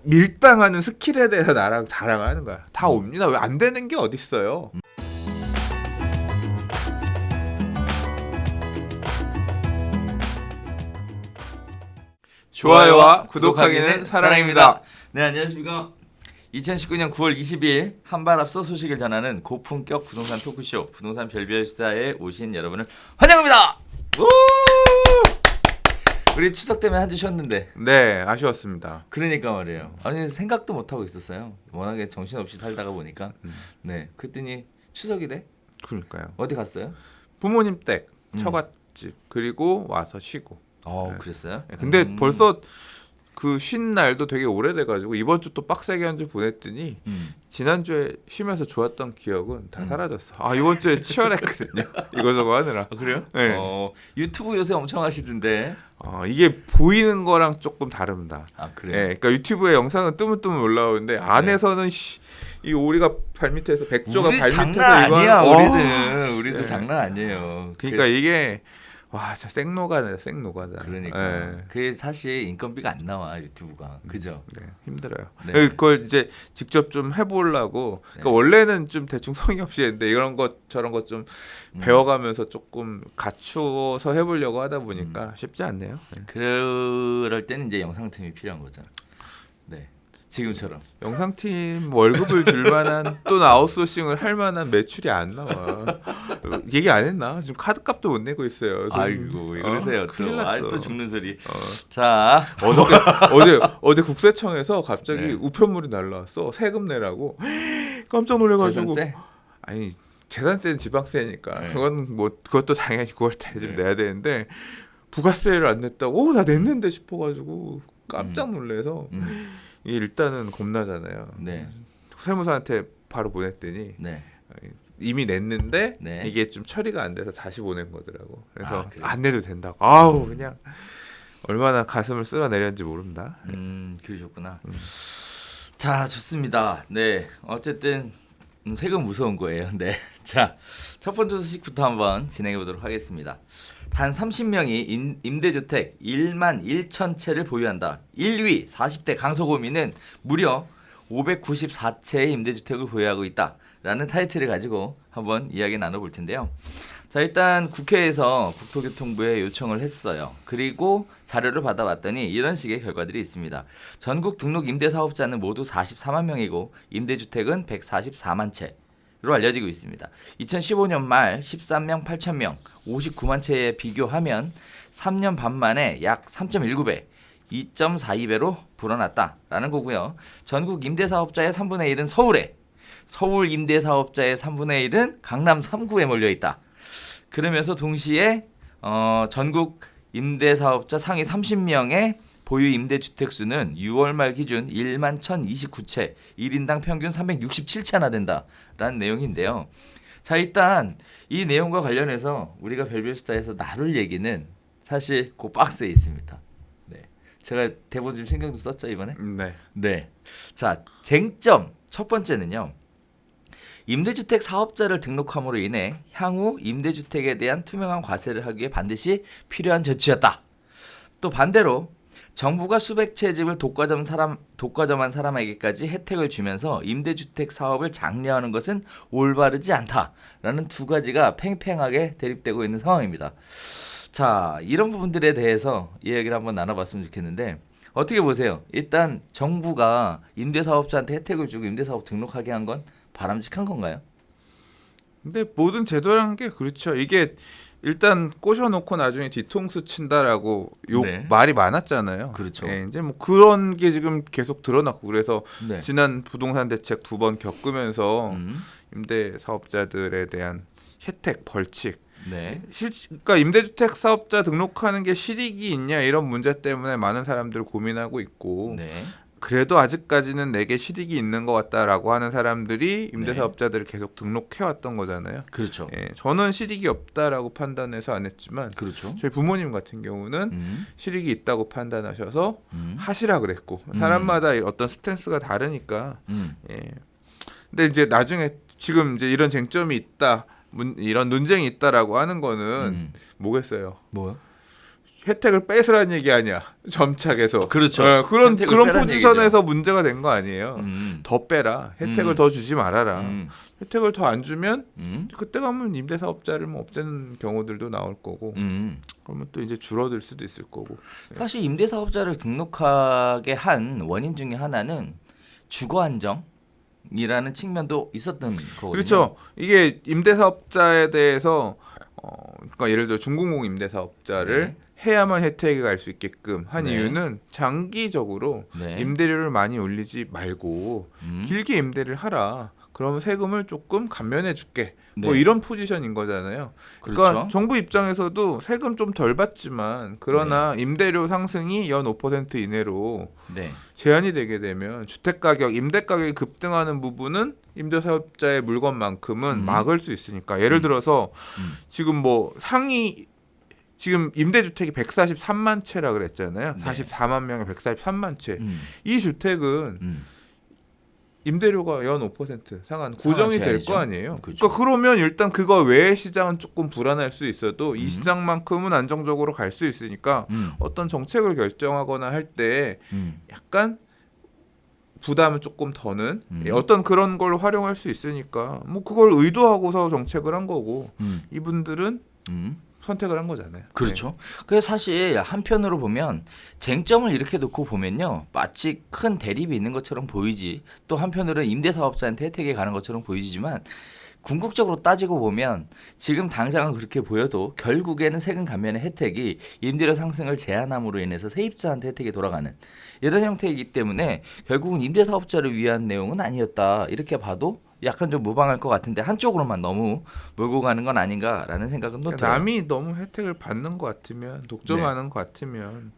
밀당하는 스킬에 대해서 나랑 자랑하는 거야. 다 옵니다. 왜 안 되는 게 어딨어요. 좋아요와 구독하기는 사랑입니다. 네, 안녕하십니까. 2019년 9월 20일 한발 앞서 소식을 전하는 고품격 부동산 토크쇼 부동산 별별스타에 오신 여러분을 환영합니다. 우! 우리 추석 때문에 한 주 쉬었는데. 네, 아쉬웠습니다. 그러니까 말이에요. 아니 생각도 못 하고 있었어요. 워낙에 정신없이 살다가 보니까. 네, 그랬더니 추석이래. 그러니까요. 어디 갔어요? 부모님 댁, 처갓집, 그리고 와서 쉬고. 네. 그랬어요? 근데 벌써 그 쉰 날도 되게 오래돼가지고 이번 주 또 빡세게 한 주 보냈더니 지난주에 쉬면서 좋았던 기억은 다 사라졌어. 아, 이번 주에 치열했거든요. 이거저거 하느라. 아, 그래요? 네. 유튜브 요새 엄청 하시던데. 이게 보이는 거랑 조금 다릅니다. 아, 그래요? 네, 그러니까 유튜브에 영상은 뜨문뜨문 올라오는데 안에서는 이 오리가 발밑에서 백조가 우리 발밑에서 장난 이거 아니야. 우리도 네. 장난 아니에요. 그러니까 이게 와, 진짜 생노가네, 생노가다. 그러니까 네. 그게 사실 인건비가 안 나와 유튜브가. 그죠? 네, 힘들어요. 네. 그걸 이제 직접 좀 해보려고. 그러니까 원래는 좀 대충 성의 없이 했는데 이런 것 저런 것 좀 배워가면서 조금 갖추어서 해보려고 하다 보니까 쉽지 않네요. 네. 그럴 때는 이제 영상팀이 필요한 거죠. 네, 지금처럼. 영상팀 월급을 줄 만한 또는 아웃소싱을 할 만한 매출이 안 나와. 얘기 안 했나? 지금 카드값도 못 내고 있어요. 아이고 왜 그러세요? 큰일 또. 났어. 또 죽는 소리. 자, 어제 국세청에서 갑자기 네. 우편물이 날라왔어. 세금 내라고. 깜짝 놀래가지고. 재산세? 아니 재산세는 지방세니까 네. 그건 뭐 그것도 당연히 9월달에 좀 네. 내야 되는데 부가세를 안 냈다고 나 냈는데 싶어가지고 깜짝 놀래서 이게 일단은 겁나잖아요. 네, 세무사한테 바로 보냈더니 네. 이미 냈는데 네. 이게 좀 처리가 안 돼서 다시 보낸 거더라고. 그래서 아, 그래요? 안 내도 된다고. 아우 그냥 얼마나 가슴을 쓸어내렸는지 모른다. 그러셨구나. 자, 좋습니다. 네, 어쨌든 세금 무서운 거예요. 네, 자, 첫 번째 소식부터 한번 진행해 보도록 하겠습니다. 단 30명이 임대주택 1만 1천 채를 보유한다. 1위 40대 강서구민은 무려 594채의 임대주택을 보유하고 있다라는 타이틀을 가지고 한번 이야기 나눠볼 텐데요. 자, 일단 국회에서 국토교통부에 요청을 했어요. 그리고 자료를 받아봤더니 이런 식의 결과들이 있습니다. 전국 등록 임대사업자는 모두 44만 명이고 임대주택은 144만 채로 알려지고 있습니다. 2015년 말 13명 8천 명 59만 채에 비교하면 3년 반 만에 약 3.19배 2.42배로 불어났다라는 거고요. 전국 임대사업자의 3분의 1은 서울에, 서울 임대사업자의 3분의 1은 강남 3구에 몰려있다. 그러면서 동시에 전국 임대사업자 상위 30명의 보유 임대주택 수는 6월 말 기준 1만 1,029채, 1인당 평균 367채나 된다라는 내용인데요. 자, 일단 이 내용과 관련해서 우리가 별별스타에서 나눌 얘기는 사실 그 박스에 있습니다. 네, 제가 대본 좀 신경 좀 썼죠 이번에? 네. 네. 자, 쟁점 첫 번째는요. 임대주택 사업자를 등록함으로 인해 향후 임대주택에 대한 투명한 과세를 하기 위해 반드시 필요한 조치였다. 또 반대로 정부가 수백 채 집을 독과점한 사람에게까지 혜택을 주면서 임대주택 사업을 장려하는 것은 올바르지 않다라는 두 가지가 팽팽하게 대립되고 있는 상황입니다. 자, 이런 부분들에 대해서 이야기를 한번 나눠봤으면 좋겠는데 어떻게 보세요? 일단 정부가 임대사업자한테 혜택을 주고 임대사업 등록하게 한 건 바람직한 건가요? 근데 모든 제도라는 게 그렇죠. 이게 일단 꼬셔놓고 나중에 뒤통수 친다라고 네. 말이 많았잖아요. 그렇죠. 예, 이제 뭐 그런 게 지금 계속 드러났고 그래서 네. 지난 부동산 대책 2번 겪으면서 음. 임대 사업자들에 대한 혜택, 벌칙. 네. 그러니까 임대주택 사업자 등록하는 게 실익이 있냐 이런 문제 때문에 많은 사람들 고민하고 있고 네. 그래도 아직까지는 내게 실익이 있는 것 같다라고 하는 사람들이 임대사업자들을 계속 등록해왔던 거잖아요. 그렇죠. 예, 저는 실익이 없다라고 판단해서 안 했지만 그렇죠. 저희 부모님 같은 경우는 실익이 있다고 판단하셔서 하시라 그랬고 사람마다 어떤 스탠스가 다르니까 예. 근데 이제 나중에 지금 이제 이런 쟁점이 있다 이런 논쟁이 있다라고 하는 거는 뭐겠어요. 뭐요? 혜택을 뺏으라는 얘기 아니야. 점착해서. 그렇죠. 그런 혜택을 빼라는 포지션에서 문제가 된 거 아니에요. 음. 더 빼라. 혜택을 더 주지 말아라. 음. 혜택을 더 안 주면 음. 그때 가면 임대사업자를 뭐 없애는 경우들도 나올 거고. 그러면 또 이제 줄어들 수도 있을 거고. 사실 임대사업자를 등록하게 한 원인 중에 하나는 주거 안정이라는 측면도 있었던 거거든요. 그렇죠. 이게 임대사업자에 대해서 그러니까 예를 들어 중공공 임대사업자를 네. 해야만 혜택이 갈 수 있게끔 한 네. 이유는 장기적으로 네. 임대료를 많이 올리지 말고 길게 임대를 하라. 그러면 세금을 조금 감면해 줄게. 뭐 네. 이런 포지션인 거잖아요. 그러니까 그렇죠. 정부 입장에서도 세금 좀 덜 받지만 그러나 임대료 상승이 연 5% 이내로 네. 제한이 되게 되면 주택 가격, 임대 가격이 급등하는 부분은 임대사업자의 물건만큼은 막을 수 있으니까 예를 들어서 지금 뭐 상위 지금 임대주택이 143만 채라 그랬잖아요. 네. 44만 명에 143만 채. 음. 이 주택은 임대료가 연 5% 상한 고정이 될 제한이죠. 거 아니에요. 그렇죠. 그러니까 그러면 일단 그거 외의 시장은 조금 불안할 수 있어도 이 시장만큼은 안정적으로 갈 수 있으니까 어떤 정책을 결정하거나 할 때 약간 부담을 조금 더는 어떤 그런 걸 활용할 수 있으니까 뭐 그걸 의도하고서 정책을 한 거고 이분들은 선택을 한 거잖아요. 그렇죠. 그래서 사실 한편으로 보면 쟁점을 이렇게 놓고 보면요, 마치 큰 대립이 있는 것처럼 보이지, 또 한편으로는 임대사업자한테 혜택이 가는 것처럼 보이지만 궁극적으로 따지고 보면 지금 당장은 그렇게 보여도 결국에는 세금 감면의 혜택이 임대료 상승을 제한함으로 인해서 세입자한테 혜택이 돌아가는 이런 형태이기 때문에 결국은 임대사업자를 위한 내용은 아니었다, 이렇게 봐도 약간 좀 무방할 것 같은데 한쪽으로만 너무 몰고 가는 건 아닌가라는 생각은 또 그러니까 들어요. 남이 너무 혜택을 받는 것 같으면 독점하는 것 같으면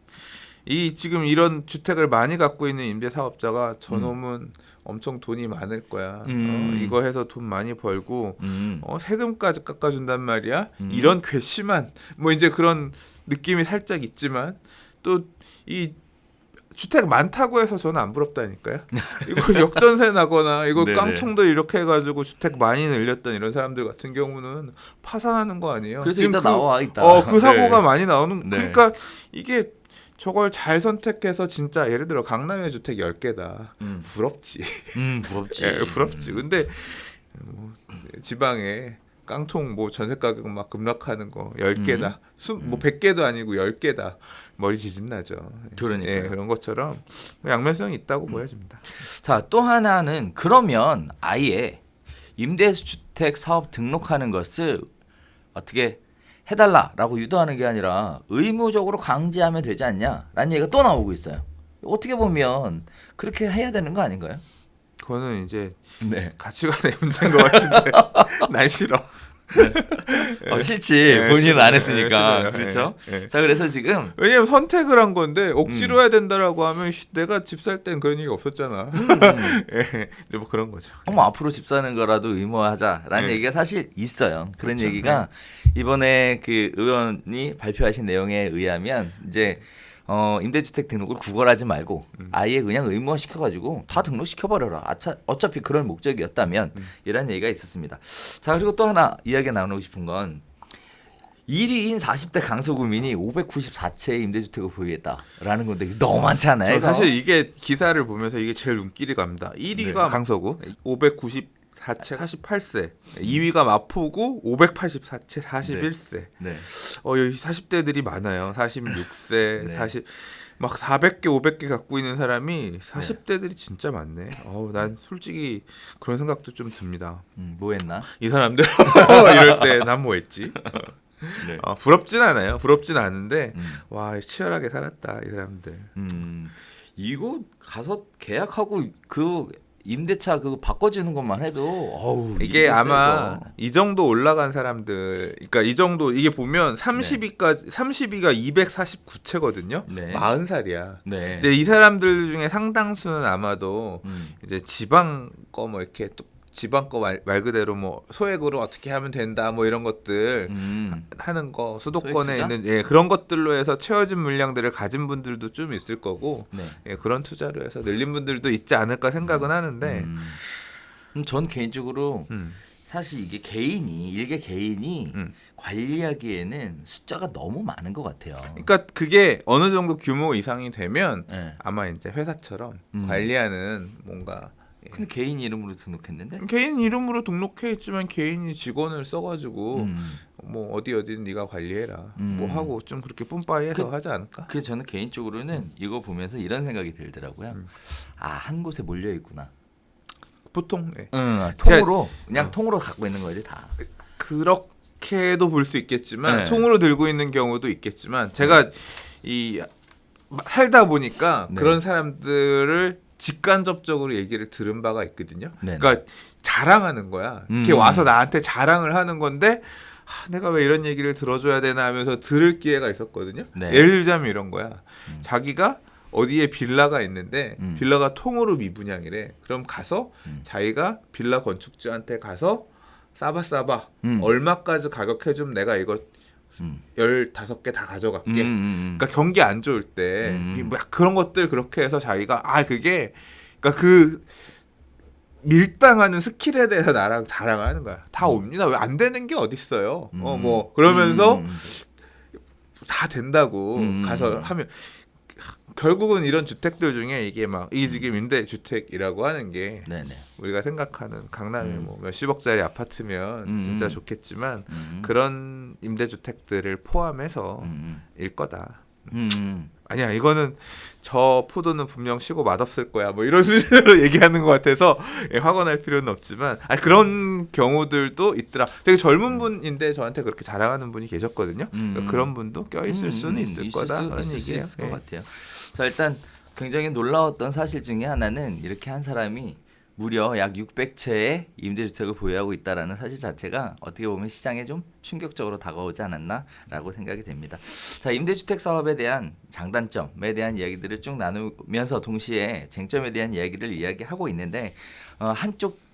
이 지금 이런 주택을 많이 갖고 있는 임대사업자가 저놈은 엄청 돈이 많을 거야. 이거 해서 돈 많이 벌고 세금까지 깎아준단 말이야. 이런 괘씸한 뭐 이제 그런 느낌이 살짝 있지만 또 이 주택 많다고 해서 저는 안 부럽다니까요. 이거 역전세 나거나 이거 네네. 깡통도 이렇게 해가지고 주택 많이 늘렸던 이런 사람들 같은 경우는 파산하는 거 아니에요. 그래서 지금 이따 나와 있다. 그 사고가 네. 많이 나오는. 네. 그러니까 이게 저걸 잘 선택해서 진짜 예를 들어 강남의 주택 10개다. 부럽지. 부럽지. 예, 부럽지. 근데 뭐 지방에 깡통 뭐 전세 가격 막 급락하는 거 10개다. 뭐 100개도 아니고 10개다. 머리 지진나죠. 그러니까요. 예, 그런 것처럼 양면성이 있다고 보여집니다. 자, 또 하나는 그러면 아예 임대주택 사업 등록하는 것을 어떻게 해달라라고 유도하는 게 아니라 의무적으로 강제하면 되지 않냐라는 얘기가 또 나오고 있어요. 어떻게 보면 그렇게 해야 되는 거 아닌가요? 그거는 이제 네. 가치관의 문제인 것 같은데 난 싫어. 싫지. 네, 본인은 싫어요. 안 네, 했으니까. 싫어요. 그렇죠. 네. 자, 그래서 지금 왜냐면 선택을 한 건데 억지로 해야 된다라고 하면 내가 집 살 땐 그런 얘기 없었잖아. 예, 이제 뭐 그런 거죠. 앞으로 집 사는 거라도 의무화하자라는 네. 얘기가 사실 있어요. 그런 그렇죠. 얘기가 이번에 그 의원이 발표하신 내용에 의하면 이제 임대주택 등록을 구걸하지 말고 아예 그냥 의무화 시켜가지고 다 등록시켜버려라. 어차피 그런 목적이었다면 이런 얘기가 있었습니다. 자, 그리고 또 하나 이야기 나누고 싶은 건 1위인 40대 강서구민이 594채의 임대주택을 보유했다라는 건데 너무 많지 않아요? 저 이거? 사실 이게 기사를 보면서 이게 제일 눈길이 갑니다. 1위가 강서구 594채 48세, 2위가 마포구 584채 41세. 네. 여기 40대들이 많아요. 46세, 네. 40 막 400개, 500개 갖고 있는 사람이 40대들이 진짜 많네. 난 솔직히 그런 생각도 좀 듭니다. 뭐 했나? 이 사람들 이럴 때 난 뭐 했지? 네. 부럽진 않아요. 부럽진 않은데 와 치열하게 살았다 이 사람들. 이거 가서 계약하고 그 임대차 그거 바꿔주는 것만 해도 이게 아마 이 정도 올라간 사람들, 그러니까 이 정도 이게 보면 30위가 249채거든요. 네. 40살이야. 네. 이제 이 사람들 중에 상당수는 아마도 이제 지방 거 뭐 이렇게 또 지방 거 말 그대로 뭐 소액으로 어떻게 하면 된다 뭐 이런 것들 하는 거 수도권에 소액 있는 그런 것들로 해서 채워진 물량들을 가진 분들도 좀 있을 거고 네. 그런 투자로 해서 늘린 분들도 있지 않을까 생각은 하는데 전 개인적으로 사실 이게 일개 개인이 관리하기에는 숫자가 너무 많은 것 같아요. 그러니까 그게 어느 정도 규모 이상이 되면 네. 아마 이제 회사처럼 관리하는 뭔가 근데 개인 이름으로 등록했는데? 개인 이름으로 등록해 있지만 개인이 직원을 써가지고 뭐 어디는 네가 관리해라 뭐 하고 좀 그렇게 뿜빠이해서 하지 않을까? 그 저는 개인적으로는 이거 보면서 이런 생각이 들더라고요. 아, 한 곳에 몰려 있구나. 보통 통으로 그냥 통으로 갖고 있는 거지 다. 그렇게도 볼 수 있겠지만 네. 통으로 들고 있는 경우도 있겠지만 제가 이 살다 보니까 네. 그런 사람들을 직간접적으로 얘기를 들은 바가 있거든요. 네. 그러니까 자랑하는 거야. 이렇게 와서 나한테 자랑을 하는 건데 내가 왜 이런 얘기를 들어줘야 되나 하면서 들을 기회가 있었거든요. 네. 예를 들자면 이런 거야. 자기가 어디에 빌라가 있는데 빌라가 통으로 미분양이래. 그럼 가서 자기가 빌라 건축주한테 가서 싸봐 얼마까지 가격 해주면 내가 이거 15개 다 가져갈게. 그러니까 경기 안 좋을 때 뭐 그런 것들 그렇게 해서 자기가 그게 그러니까 그 밀당하는 스킬에 대해서 나랑 자랑하는 거야. 다 옵니다. 왜 안 되는 게 어딨어요? 뭐 그러면서 다 된다고 가서 하면 결국은 이런 주택들 중에 이게 지금 임대주택이라고 하는 게 네네. 우리가 생각하는 강남에 뭐 몇십억짜리 아파트면 진짜 좋겠지만 그런 임대주택들을 포함해서 일 거다. 아니야 이거는 저 포도는 분명 시고 맛없을 거야 뭐 이런 수준으로 얘기하는 것 같아서 확언할 필요는 없지만 그런 경우들도 있더라. 되게 젊은 분인데 저한테 그렇게 자랑하는 분이 계셨거든요. 그런 분도 껴있을 수는 있을 거다 그런 얘기예요. 있을 것 같아요. 자, 일단 굉장히 놀라웠던 사실 중에 하나는 이렇게 한 사람이 무려 약 600채의 임대주택을 보유하고 있다라는 사실 자체가 어떻게 보면 시장에 좀 충격적으로 다가오지 않았나라고 생각이 됩니다. 자, 임대주택 사업에 대한 장단점에 대한 이야기들을 쭉 나누면서 동시에 쟁점에 대한 이야기를 이야기하고 있는데 한쪽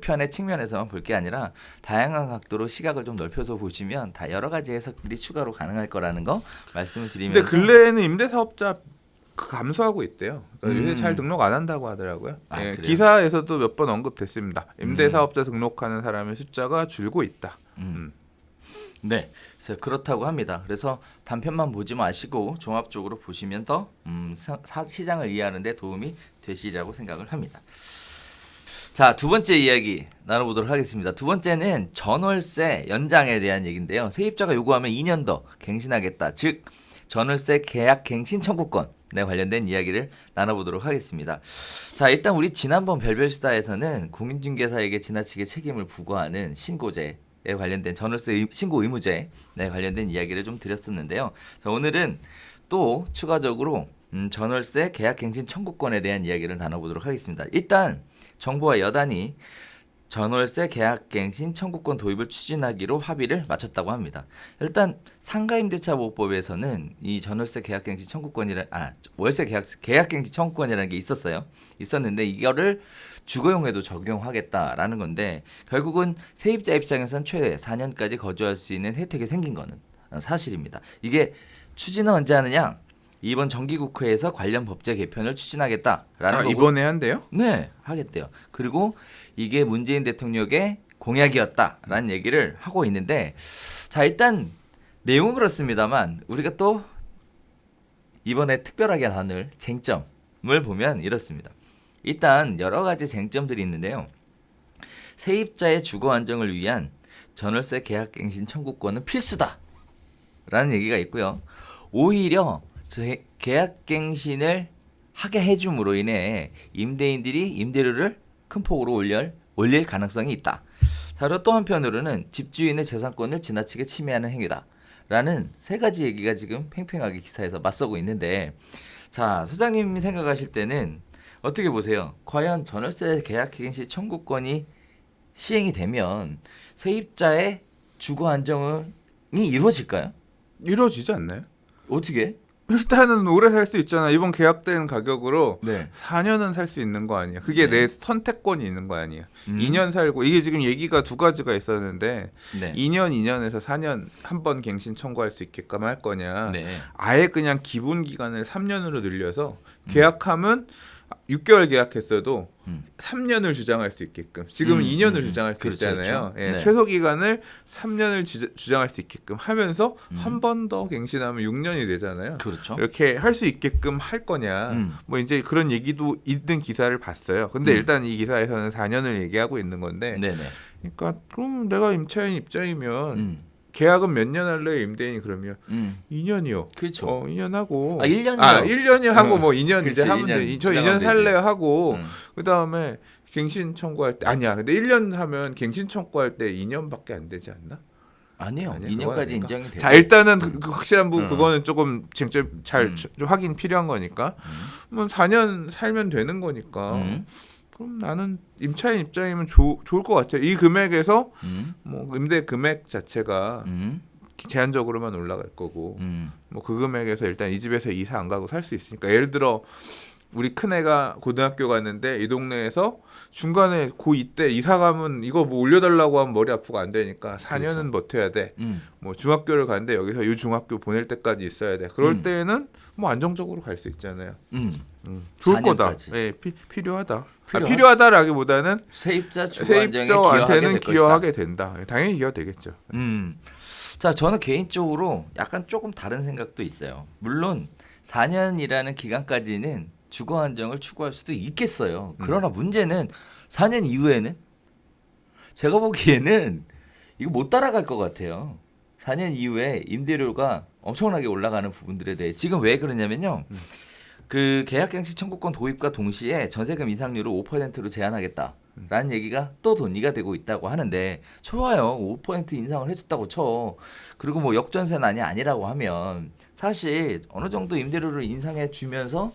편의 측면에서만 볼 게 아니라 다양한 각도로 시각을 좀 넓혀서 보시면 다 여러 가지 해석들이 추가로 가능할 거라는 거 말씀을 드리면서 근데 근래에는 임대사업자 감소하고 있대요. 그러니까 요새 잘 등록 안 한다고 하더라고요. 그래요? 기사에서도 몇 번 언급됐습니다. 임대사업자 등록하는 사람의 숫자가 줄고 있다. 네, 그래서 그렇다고 합니다. 그래서 단편만 보지 마시고 종합적으로 보시면 더 시장을 이해하는 데 도움이 되시리라고 생각을 합니다. 자, 두 번째 이야기 나눠보도록 하겠습니다. 두 번째는 전월세 연장에 대한 얘기인데요. 세입자가 요구하면 2년 더 갱신하겠다. 즉 전월세 계약 갱신 청구권에 관련된 이야기를 나눠보도록 하겠습니다. 자, 일단 우리 지난번 별별시다에서는 공인중개사에게 지나치게 책임을 부과하는 신고제에 관련된 전월세 신고 의무제에 관련된 이야기를 좀 드렸었는데요. 자, 오늘은 또 추가적으로 전월세 계약갱신 청구권에 대한 이야기를 나눠보도록 하겠습니다. 일단 정부와 여단이 전월세 계약갱신 청구권 도입을 추진하기로 합의를 마쳤다고 합니다. 일단 상가임대차보호법에서는 이 전월세 계약갱신 월세 계약갱신 청구권이라는 게 있었는데 이거를 주거용에도 적용하겠다라는 건데 결국은 세입자 입장에선 최대 4년까지 거주할 수 있는 혜택이 생긴 거는 사실입니다. 이게 추진은 언제 하느냐? 이번 정기국회에서 관련 법제 개편을 추진하겠다라는 거고. 이번에 한대요? 네, 하겠대요. 그리고 이게 문재인 대통령의 공약이었다라는 얘기를 하고 있는데 자, 일단 내용은 그렇습니다만 우리가 또 이번에 특별하게 나눌 쟁점을 보면 이렇습니다. 일단 여러 가지 쟁점들이 있는데요. 세입자의 주거 안정을 위한 전월세 계약갱신 청구권은 필수다라는 얘기가 있고요. 오히려 계약갱신을 하게 해줌으로 인해 임대인들이 임대료를 큰 폭으로 올릴 가능성이 있다. 그리고 또 한편으로는 집주인의 재산권을 지나치게 침해하는 행위다라는 세 가지 얘기가 지금 팽팽하게 기사에서 맞서고 있는데 자, 소장님이 생각하실 때는 어떻게 보세요? 과연 전월세 계약갱신 청구권이 시행이 되면 세입자의 주거 안정이 이루어질까요? 이루어지지 않나요? 어떻게? 일단은 오래 살 수 있잖아. 이번 계약된 가격으로 네. 4년은 살 수 있는 거 아니야. 그게 네. 내 선택권이 있는 거 아니야. 2년 살고 이게 지금 얘기가 두 가지가 있었는데 네. 2년에서 4년 한 번 갱신 청구할 수 있게끔 할 거냐. 네. 아예 그냥 기본 기간을 3년으로 늘려서 계약하면 6개월 계약했어도 음. 3년을 주장할 수 있게끔 지금 2년을 주장할 수 그렇죠, 있잖아요. 그렇죠. 예, 네. 최소 기간을 3년을 주장할 수 있게끔 하면서 한 번 더 갱신하면 6년이 되잖아요. 그렇죠. 이렇게 할 수 있게끔 할 거냐. 뭐 이제 그런 얘기도 있는 기사를 봤어요. 근데 일단 이 기사에서는 4년을 얘기하고 있는 건데 네네. 그러니까 그럼 내가 임차인 입장이면 계약은 몇 년 할래요? 임대인이 그러면 2년이요. 그렇죠. 2년 하고 1년이요. 1년이 하고 뭐 2년 그렇지, 이제 하면 2년 돼. 저 주장하면 2년 살래요 되지. 하고 그다음에 갱신 청구할 때 아니야. 근데 1년 하면 갱신 청구할 때 2년밖에 안 되지 않나? 아니요. 아니야, 2년까지 그건 아닌가? 인정이 돼요. 자, 일단은 그 확실한 부분 그거는 조금 쟁점 좀 확인 필요한 거니까. 뭐 4년 살면 되는 거니까. 그럼 나는 임차인 입장이면 좋을 것 같아요. 이 금액에서 뭐 임대 금액 자체가 제한적으로만 올라갈 거고 뭐 그 금액에서 일단 이 집에서 이사 안 가고 살 수 있으니까 예를 들어 우리 큰애가 고등학교 갔는데 이 동네에서 중간에 고2 때 이사 가면 이거 뭐 올려달라고 하면 머리 아프고 안 되니까 4년은 버텨야 돼. 뭐 중학교를 가는데 여기서 이 중학교 보낼 때까지 있어야 돼. 그럴 때는 뭐 안정적으로 갈 수 있잖아요. 좋을 거다. 4년까지. 네, 필요하다. 필요하다. 필요하다라기보다는 세입자 주거 안정에 세입자한테는 기여하게 기여하게 된다. 당연히 기여되겠죠. 자, 저는 개인적으로 약간 조금 다른 생각도 있어요. 물론 4년이라는 기간까지는 주거 안정을 추구할 수도 있겠어요. 그러나 문제는 4년 이후에는 제가 보기에는 이거 못 따라갈 것 같아요. 4년 이후에 임대료가 엄청나게 올라가는 부분들에 대해 지금 왜 그러냐면요. 그 계약갱신 청구권 도입과 동시에 전세금 인상률을 5%로 제한하겠다라는 얘기가 또 논의가 되고 있다고 하는데 좋아요. 5% 인상을 해줬다고 쳐. 그리고 뭐 역전세난이 아니라고 하면 사실 어느 정도 임대료를 인상해 주면서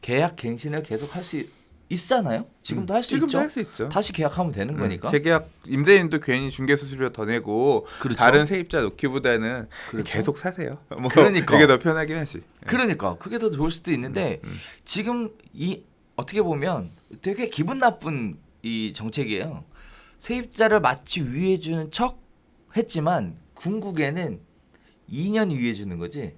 계약갱신을 계속 할 수 있잖아요. 지금도 할 수 있죠. 지금도 할 수 있죠. 다시 계약하면 되는 거니까. 재계약 임대인도 괜히 중개수수료 더 내고 그렇죠. 다른 세입자 놓기보다는 그렇죠. 계속 사세요. 뭐 그러니까. 그게 더 편하긴 하지. 그러니까 그게 더 좋을 수도 있는데 지금 이 어떻게 보면 되게 기분 나쁜 이 정책이에요. 세입자를 마치 위해 주는 척 했지만 궁극에는 2년 위해 주는 거지.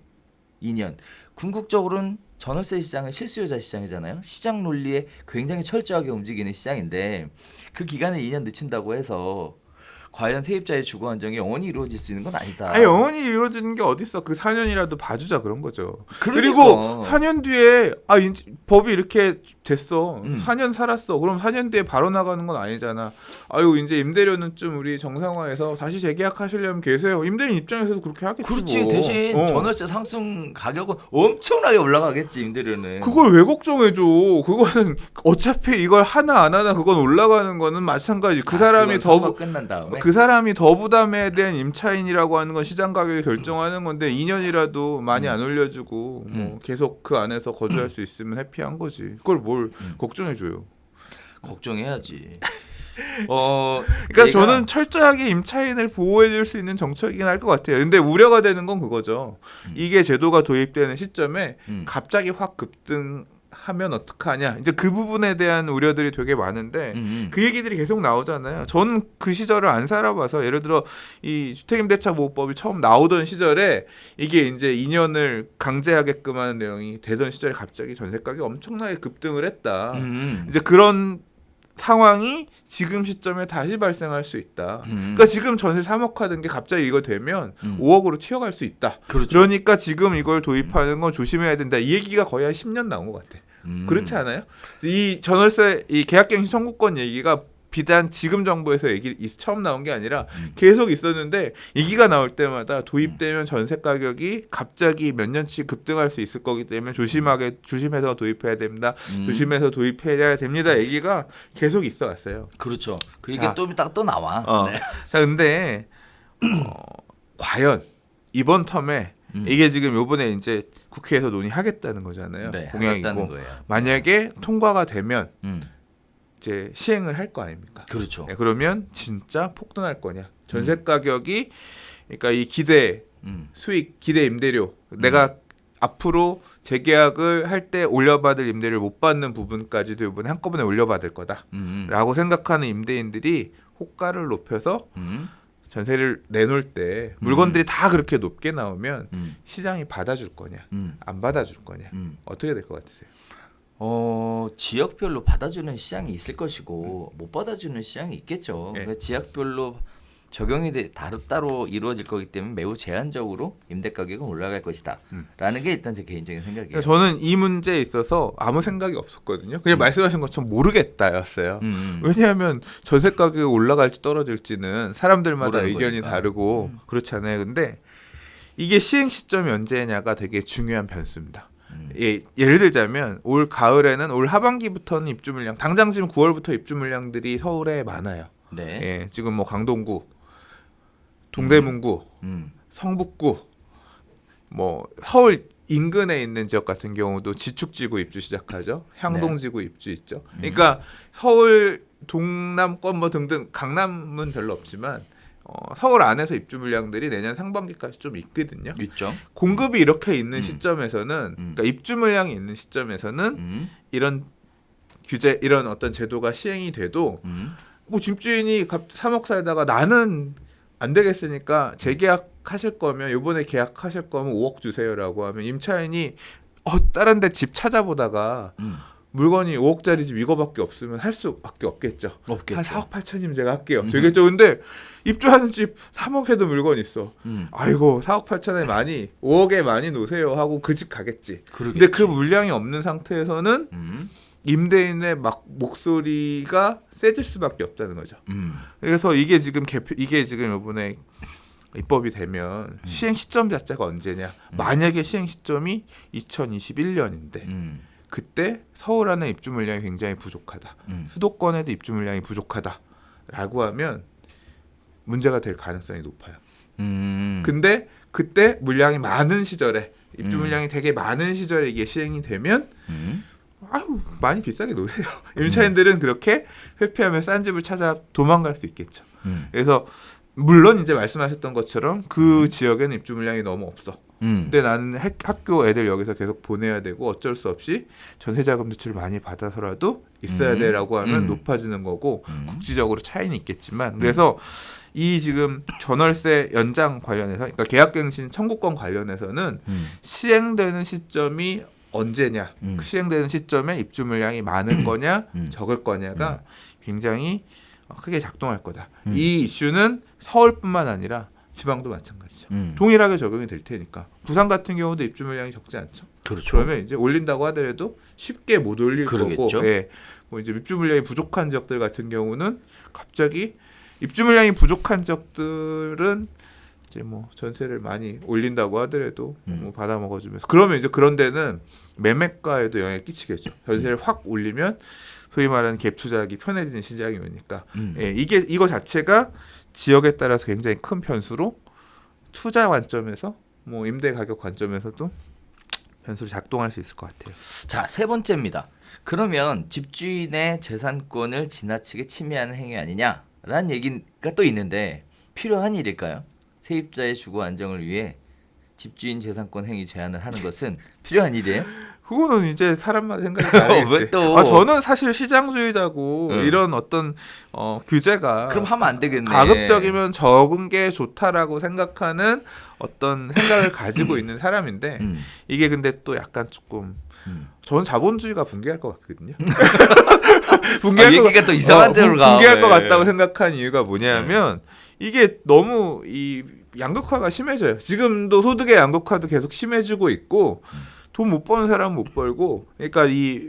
2년. 궁극적으로는 전월세 시장은 실수요자 시장이잖아요. 시장 논리에 굉장히 철저하게 움직이는 시장인데 그 기간을 2년 늦춘다고 해서 과연 세입자의 주거 안정이 영원히 이루어질 수 있는 건 아니다. 아니 영원히 이루어지는 게 어딨어. 그 4년이라도 봐주자 그런 거죠. 그러니까. 그리고 4년 뒤에 법이 이렇게 됐어. 4년 살았어. 그럼 4년 뒤에 바로 나가는 건 아니잖아. 아유 이제 임대료는 좀 우리 정상화해서 다시 재계약하시려면 계세요. 임대인 입장에서도 그렇게 하겠지. 그렇지. 뭐. 대신 전월세 상승 가격은 엄청나게 올라가겠지 임대료는. 그걸 왜 걱정해줘? 그거는 어차피 이걸 하나 안 하나 그건 올라가는 거는 마찬가지. 그 사람이 선거 끝난 다음에 그 사람이 더 부담해야 된 임차인이라고 하는 건 시장 가격을 결정하는 건데 2년이라도 많이 안 올려주고 뭐 계속 그 안에서 거주할 수 있으면 해피한 거지. 그걸 뭘 걱정해줘요? 걱정해야지. 그러니까 저는 철저하게 임차인을 보호해줄 수 있는 정책이긴 할 것 같아요. 근데 우려가 되는 건 그거죠. 이게 제도가 도입되는 시점에 갑자기 확 급등하면 어떡하냐. 이제 그 부분에 대한 우려들이 되게 많은데 그 얘기들이 계속 나오잖아요. 저는 그 시절을 안 살아봐서 예를 들어 이 주택임대차 보호법이 처음 나오던 시절에 이게 이제 2년을 강제하게끔 하는 내용이 되던 시절에 갑자기 전세 가격이 엄청나게 급등을 했다. 이제 그런 상황이 지금 시점에 다시 발생할 수 있다. 그러니까 지금 전세 3억 하던 게 갑자기 이거 되면 5억으로 튀어갈 수 있다. 그렇죠. 그러니까 지금 이걸 도입하는 건 조심해야 된다. 이 얘기가 거의 한 10년 나온 것 같아. 그렇지 않아요? 이 전월세 이 계약갱신 청구권 얘기가 비단 지금 정부에서 처음 나온 게 아니라 계속 있었는데 얘기가 나올 때마다 도입되면 전세 가격이 갑자기 몇 년치 급등할 수 있을 거기 때문에 조심해서 도입해야 됩니다. 조심해서 도입해야 됩니다. 얘기가 계속 있어 왔어요. 그렇죠. 그 얘기 자, 또 나와. 네. 자, 근데 과연 이번 텀에 이게 지금 요번에 이제 국회에서 논의하겠다는 거잖아요. 네, 공약이고 하겠다는 거예요. 만약에 통과가 되면 이제 시행을 할 거 아닙니까? 그렇죠. 네, 그러면 진짜 폭등할 거냐? 전세 가격이 그러니까 이 기대 수익, 기대 임대료 내가 앞으로 재계약을 할 때 올려받을 임대료를 못 받는 부분까지도 이번에 한꺼번에 올려받을 거다라고 생각하는 임대인들이 호가를 높여서 전세를 내놓을 때 물건들이 다 그렇게 높게 나오면 시장이 받아줄 거냐, 안 받아줄 거냐, 어떻게 될 것 같으세요? 지역별로 받아주는 시장이 있을 것이고 못 받아주는 시장이 있겠죠. 네. 그러니까 지역별로 적용이 따로 이루어질 거기 때문에 매우 제한적으로 임대 가격은 올라갈 것이다. 라는 게 일단 제 개인적인 생각이에요. 그러니까 저는 이 문제에 있어서 아무 생각이 없었거든요. 그냥 말씀하신 것처럼 모르겠다였어요. 왜냐하면 전세 가격이 올라갈지 떨어질지는 사람들마다 모르는 의견이 거니까. 다르고 그렇잖아요. 근데 이게 시행 시점이 언제냐가 되게 중요한 변수입니다. 예를 들자면 올 가을에는 올 하반기부터는 입주 물량, 당장 지금 9월부터 입주 물량들이 서울에 많아요. 네. 예, 지금 뭐 강동구, 동대문구, 성북구, 뭐 서울 인근에 있는 지역 같은 경우도 지축지구 입주 시작하죠. 향동지구 입주 있죠. 그러니까 서울 동남권 뭐 등등 강남은 별로 없지만 서울 안에서 입주 물량들이 내년 상반기까지 좀 있거든요. 있죠. 공급이 이렇게 있는 시점에서는 그러니까 입주 물량이 있는 시점에서는 이런 규제 이런 어떤 제도가 시행이 돼도 뭐 집주인이 3억 살다가 나는 안 되겠으니까 재계약하실 거면 이번에 계약하실 거면 5억 주세요라고 하면 임차인이 다른 데 집 찾아보다가 물건이 5억짜리 집 이거밖에 없으면 할 수밖에 없겠죠. 없겠죠. 한 4억 8천이면 제가 할게요. 되겠죠. 근데 입주하는 집 3억 해도 물건 있어. 아이고 4억 8천에 많이 5억에 많이 놓으세요 하고 그 집 가겠지. 그러겠지. 근데 그 물량이 없는 상태에서는 임대인의 막 목소리가 세질 수밖에 없다는 거죠. 그래서 이게 지금 이번에 입법이 되면 시행 시점 자체가 언제냐? 만약에 시행 시점이 2021년인데 그때 서울 안에 입주 물량이 굉장히 부족하다. 수도권에도 입주 물량이 부족하다라고 하면 문제가 될 가능성이 높아요. 근데 그때 물량이 많은 시절에 입주 물량이 되게 많은 시절에 이게 시행이 되면 아유 많이 비싸게 놓으세요. 임차인들은 그렇게 회피하면 싼 집을 찾아 도망갈 수 있겠죠. 그래서 물론 이제 말씀하셨던 것처럼 그 지역에는 입주 물량이 너무 없어. 근데 나는 학교 애들 여기서 계속 보내야 되고 어쩔 수 없이 전세자금 대출을 많이 받아서라도 있어야 돼라고 하면 높아지는 거고 국지적으로 차이는 있겠지만 그래서 이 지금 전월세 연장 관련해서 그러니까 계약갱신 청구권 관련해서는 시행되는 시점이 언제냐 시행되는 시점에 입주 물량이 많은 거냐 적을 거냐가 굉장히 크게 작동할 거다. 이 이슈는 서울뿐만 아니라 지방도 마찬가지죠. 동일하게 적용이 될 테니까. 부산 같은 경우도 입주 물량이 적지 않죠. 그렇죠. 그러면 이제 올린다고 하더라도 쉽게 못 올릴 그러겠죠. 거고, 예. 뭐 이제 입주 물량이 부족한 지역들 같은 경우는 갑자기 입주 물량이 부족한 지역들은 이제 뭐 전세를 많이 올린다고 하더라도 뭐 받아 먹어주면서 그러면 이제 그런 데는 매매가에도 영향을 끼치겠죠. 전세를 확 올리면 소위 말하는 갭 투자하기 편해지는 시장이 오니까 예, 이거 자체가 지역에 따라서 굉장히 큰 변수로 투자 관점에서 뭐 임대 가격 관점에서도 변수로 작동할 수 있을 것 같아요. 자, 세 번째입니다. 그러면 집주인의 재산권을 지나치게 침해하는 행위 아니냐라는 얘기가 또 있는데 필요한 일일까요? 세입자의 주거 안정을 위해 집주인 재산권 행위 제한을 하는 것은 필요한 일이에요? 그거는 이제 사람마다 생각이 다르겠지. 왜 또? 저는 사실 시장주의자고 이런 어떤 규제가 그럼 하면 안 되겠네. 가급적이면 적은 게 좋다라고 생각하는 어떤 생각을 가지고 있는 사람인데 이게 근데 또 약간 조금 저는 자본주의가 붕괴할 것 같거든요. 얘기가 또 이상한 데로 가. 붕괴할 것 같다고 생각한 이유가 뭐냐면 이게 너무 이 양극화가 심해져요. 지금도 소득의 양극화도 계속 심해지고 있고 돈 못 버는 사람은 못 벌고 그러니까 이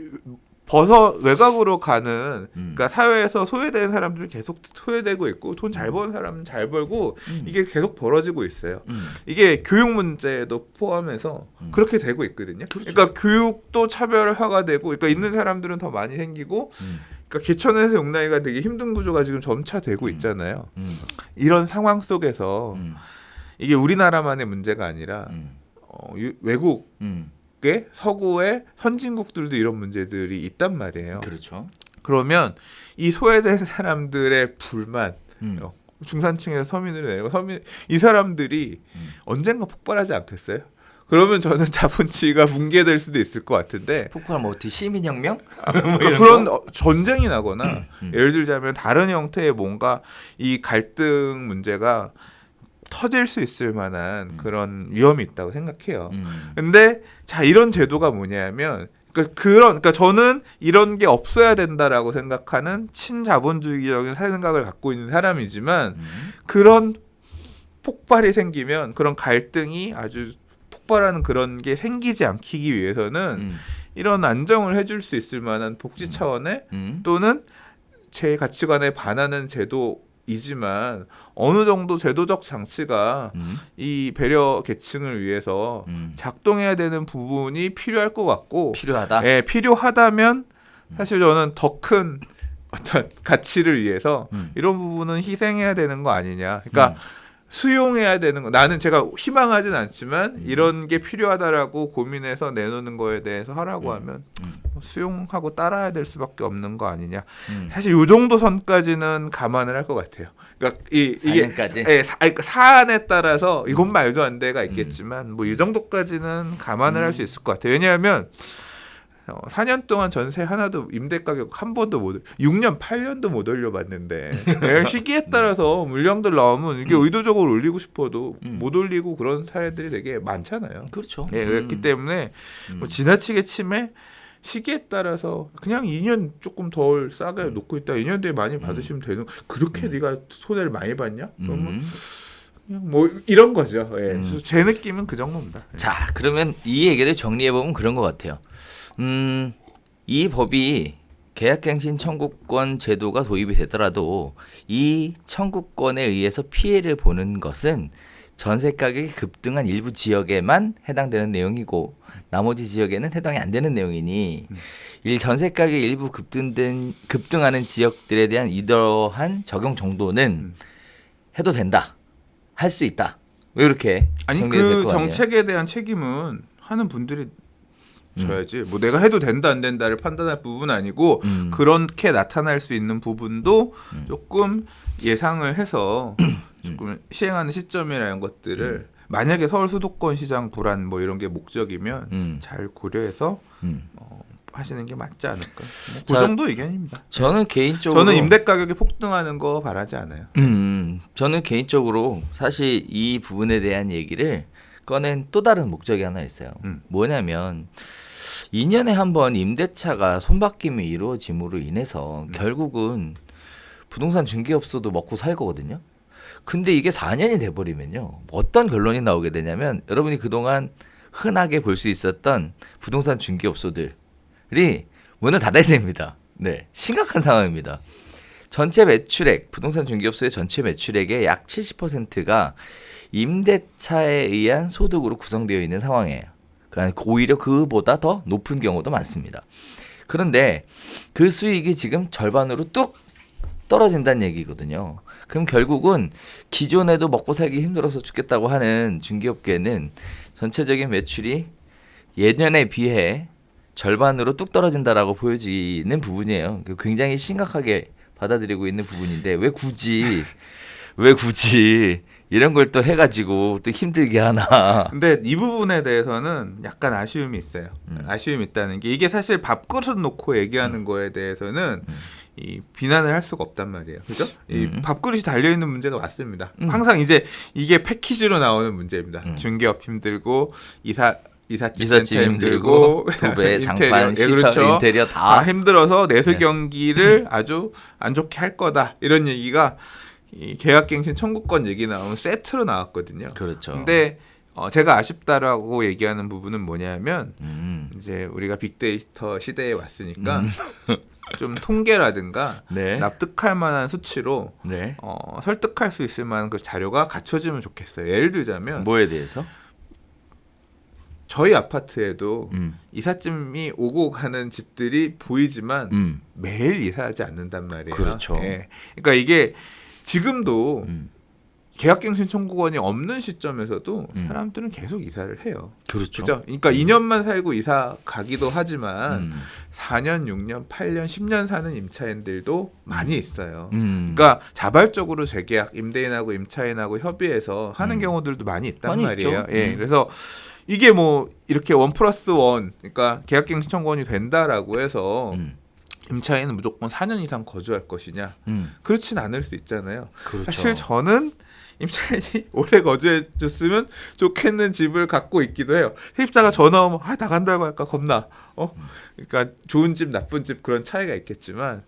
외곽으로 가는 그러니까 사회에서 소외되는 사람들은 계속 소외되고 있고 돈 잘 버는 사람은 잘 벌고 이게 계속 벌어지고 있어요. 이게 교육 문제도 포함해서 그렇게 되고 있거든요. 그렇죠. 그러니까 교육도 차별화가 되고 그러니까 있는 사람들은 더 많이 생기고 그러니까 개천에서 용나이가 되게 힘든 구조가 지금 점차 되고 있잖아요. 이런 상황 속에서 이게 우리나라만의 문제가 아니라 외국 서구의 선진국들도 이런 문제들이 있단 말이에요. 그렇죠. 그러면 이 소외된 사람들의 불만, 중산층에서 서민으로 내리고 이 사람들이 언젠가 폭발하지 않겠어요? 그러면 저는 자본주의가 붕괴될 수도 있을 것 같은데 폭발하면 어떻게 시민혁명? 그러니까 그런 전쟁이 나거나 예를 들자면 다른 형태의 뭔가 이 갈등 문제가 터질 수 있을 만한 그런 위험이 있다고 생각해요. 근데 자 이런 제도가 뭐냐면 그러니까 저는 이런 게 없어야 된다라고 생각하는 친자본주의적인 생각을 갖고 있는 사람이지만 그런 폭발이 생기면 그런 갈등이 아주 폭발하는 그런 게 생기지 않기 위해서는 이런 안정을 해줄 수 있을 만한 복지 차원의 또는 제 가치관에 반하는 제도이지만 어느 정도 제도적 장치가 이 배려 계층을 위해서 작동해야 되는 부분이 필요할 것 같고 필요하다. 예, 필요하다면 사실 저는 더 큰 어떤 가치를 위해서 이런 부분은 희생해야 되는 거 아니냐. 그러니까 수용해야 되는 거. 나는 제가 희망하진 않지만 이런 게 필요하다라고 고민해서 내놓는 거에 대해서 하라고 하면 뭐 수용하고 따라야 될 수밖에 없는 거 아니냐. 사실 이 정도 선까지는 감안을 할 것 같아요. 그러니까 이게 그러니까 사안에 따라서 이건 말도 안 돼가 있겠지만 뭐 이 정도까지는 감안을 할 수 있을 것 같아요. 왜냐하면 4년 동안 전세 하나도 임대 가격 한 번도 6년 8년도 못 올려봤는데 시기에 따라서 물량들 나오면 이게 의도적으로 올리고 싶어도 못 올리고 그런 사례들이 되게 많잖아요. 그렇죠. 예, 그렇기 때문에 뭐 지나치게 치매 시기에 따라서 그냥 2년 조금 덜 싸게 놓고 있다 2년 뒤에 많이 받으시면 되는 그렇게 네가 손해를 많이 봤냐? 그러면 그냥 뭐 이런 거죠. 예. 그래서 제 느낌은 그 정도입니다. 예. 자, 그러면 이 얘기를 정리해 보면 그런 것 같아요. 이 법이 계약갱신 청구권 제도가 도입이 되더라도 이 청구권에 의해서 피해를 보는 것은 전세 가격이 급등한 일부 지역에만 해당되는 내용이고 나머지 지역에는 해당이 안 되는 내용이니 이 전세 가격이 일부 급등하는 지역들에 대한 이러한 적용 정도는 해도 된다. 할 수 있다. 왜 이렇게 아니 정리가 될것 그 같네요. 정책에 대한 책임은 하는 분들이 져야지. 뭐 내가 해도 된다 안 된다를 판단할 부분은 아니고 그렇게 나타날 수 있는 부분도 조금 예상을 해서 조금 시행하는 시점이라는 것들을 만약에 서울 수도권 시장 불안 뭐 이런 게 목적이면 잘 고려해서 하시는 게 맞지 않을까. 뭐 그 자, 정도 의견입니다. 저는 개인적으로 저는 임대 가격이 폭등하는 거 바라지 않아요. 저는 개인적으로 사실 이 부분에 대한 얘기를 꺼낸 또 다른 목적이 하나 있어요. 뭐냐면 2년에 한 번 임대차가 손바뀜이 이루어짐으로 인해서 결국은 부동산 중개업소도 먹고 살 거거든요. 근데 이게 4년이 돼버리면요. 어떤 결론이 나오게 되냐면 여러분이 그동안 흔하게 볼 수 있었던 부동산 중개업소들이 문을 닫아야 됩니다. 네, 심각한 상황입니다. 전체 매출액, 부동산 중개업소의 전체 매출액의 약 70%가 임대차에 의한 소득으로 구성되어 있는 상황이에요. 그러니까 오히려 그보다 더 높은 경우도 많습니다. 그런데 그 수익이 지금 절반으로 뚝 떨어진다는 얘기거든요. 그럼 결국은 기존에도 먹고 살기 힘들어서 죽겠다고 하는 중개업계는 전체적인 매출이 예년에 비해 절반으로 뚝 떨어진다라고 보여지는 부분이에요. 굉장히 심각하게 받아들이고 있는 부분인데 왜 굳이 이런 걸 또 해가지고 또 힘들게 하나. 근데 이 부분에 대해서는 약간 아쉬움이 있어요. 아쉬움이 있다는 게 이게 사실 밥그릇 놓고 얘기하는 거에 대해서는 이 비난을 할 수가 없단 말이에요. 그죠? 이 밥그릇이 달려 있는 문제가 맞습니다. 항상 이제 이게 패키지로 나오는 문제입니다. 중개업 힘들고 이삿짐 힘들고 도배, 장판, 인테리어. 시설, 그렇죠. 인테리어 다 힘들어서 내수 경기를 아주 안 좋게 할 거다. 이런 얘기가 이 계약갱신 청구권 얘기 나오면 세트로 나왔거든요. 그렇죠. 근데 제가 아쉽다라고 얘기하는 부분은 뭐냐면 이제 우리가 빅데이터 시대에 왔으니까 좀 통계라든가 네. 납득할 만한 수치로 네. 설득할 수 있을 만한 그 자료가 갖춰지면 좋겠어요. 예를 들자면 뭐에 대해서? 저희 아파트에도 이삿짐이 오고 가는 집들이 보이지만 매일 이사하지 않는단 말이에요. 그렇죠. 예. 그러니까 이게 지금도 계약갱신 청구권이 없는 시점에서도 사람들은 계속 이사를 해요. 그렇죠. 그죠? 그러니까 2년만 살고 이사 가기도 하지만 4년, 6년, 8년, 10년 사는 임차인들도 많이 있어요. 그러니까 자발적으로 재계약, 임대인하고 임차인하고 협의해서 하는 경우들도 많이 있단 많이 말이에요. 있죠. 예, 그래서 이게 뭐 이렇게 1+1, 그러니까 계약갱신 청구권이 된다라고 해서 임차인은 무조건 4년 이상 거주할 것이냐? 그렇진 않을 수 있잖아요. 그렇죠. 사실 저는 임차인이 오래 거주해줬으면 좋겠는 집을 갖고 있기도 해요. 세입자가 전화 오면 나간다고 할까 겁나. 그러니까 좋은 집, 나쁜 집 그런 차이가 있겠지만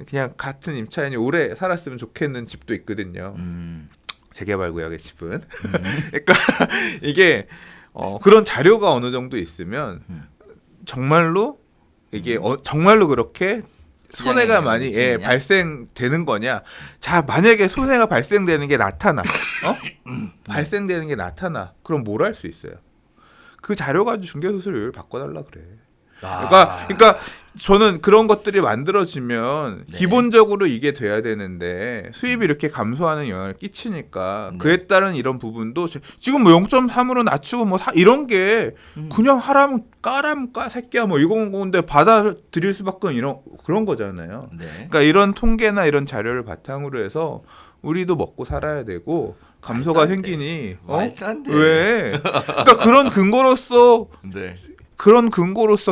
그냥 같은 임차인이 오래 살았으면 좋겠는 집도 있거든요. 재개발 구역의 집은. 그러니까 이게 그런 자료가 어느 정도 있으면 정말로 이게 정말로 그렇게 손해가 많이 발생되는 거냐? 자, 만약에 손해가 발생되는 게 나타나, 발생되는 게 나타나, 그럼 뭘 할 수 있어요? 그 자료 가지고 중개수수료를 바꿔달라 그래. 그러니까 저는 그런 것들이 만들어지면 네. 기본적으로 이게 돼야 되는데 수입이 이렇게 감소하는 영향을 끼치니까 그에 따른 이런 부분도 지금 뭐 0.3으로 낮추고 뭐 이런 게 그냥 하라면 까라면 새끼야 뭐 이건 건데 받아들일 수밖에 그런 거잖아요. 네. 그러니까 이런 통계나 이런 자료를 바탕으로 해서 우리도 먹고 살아야 되고 감소가 생기니 말도 안 돼. 왜? 그러니까 그런 근거로서 네.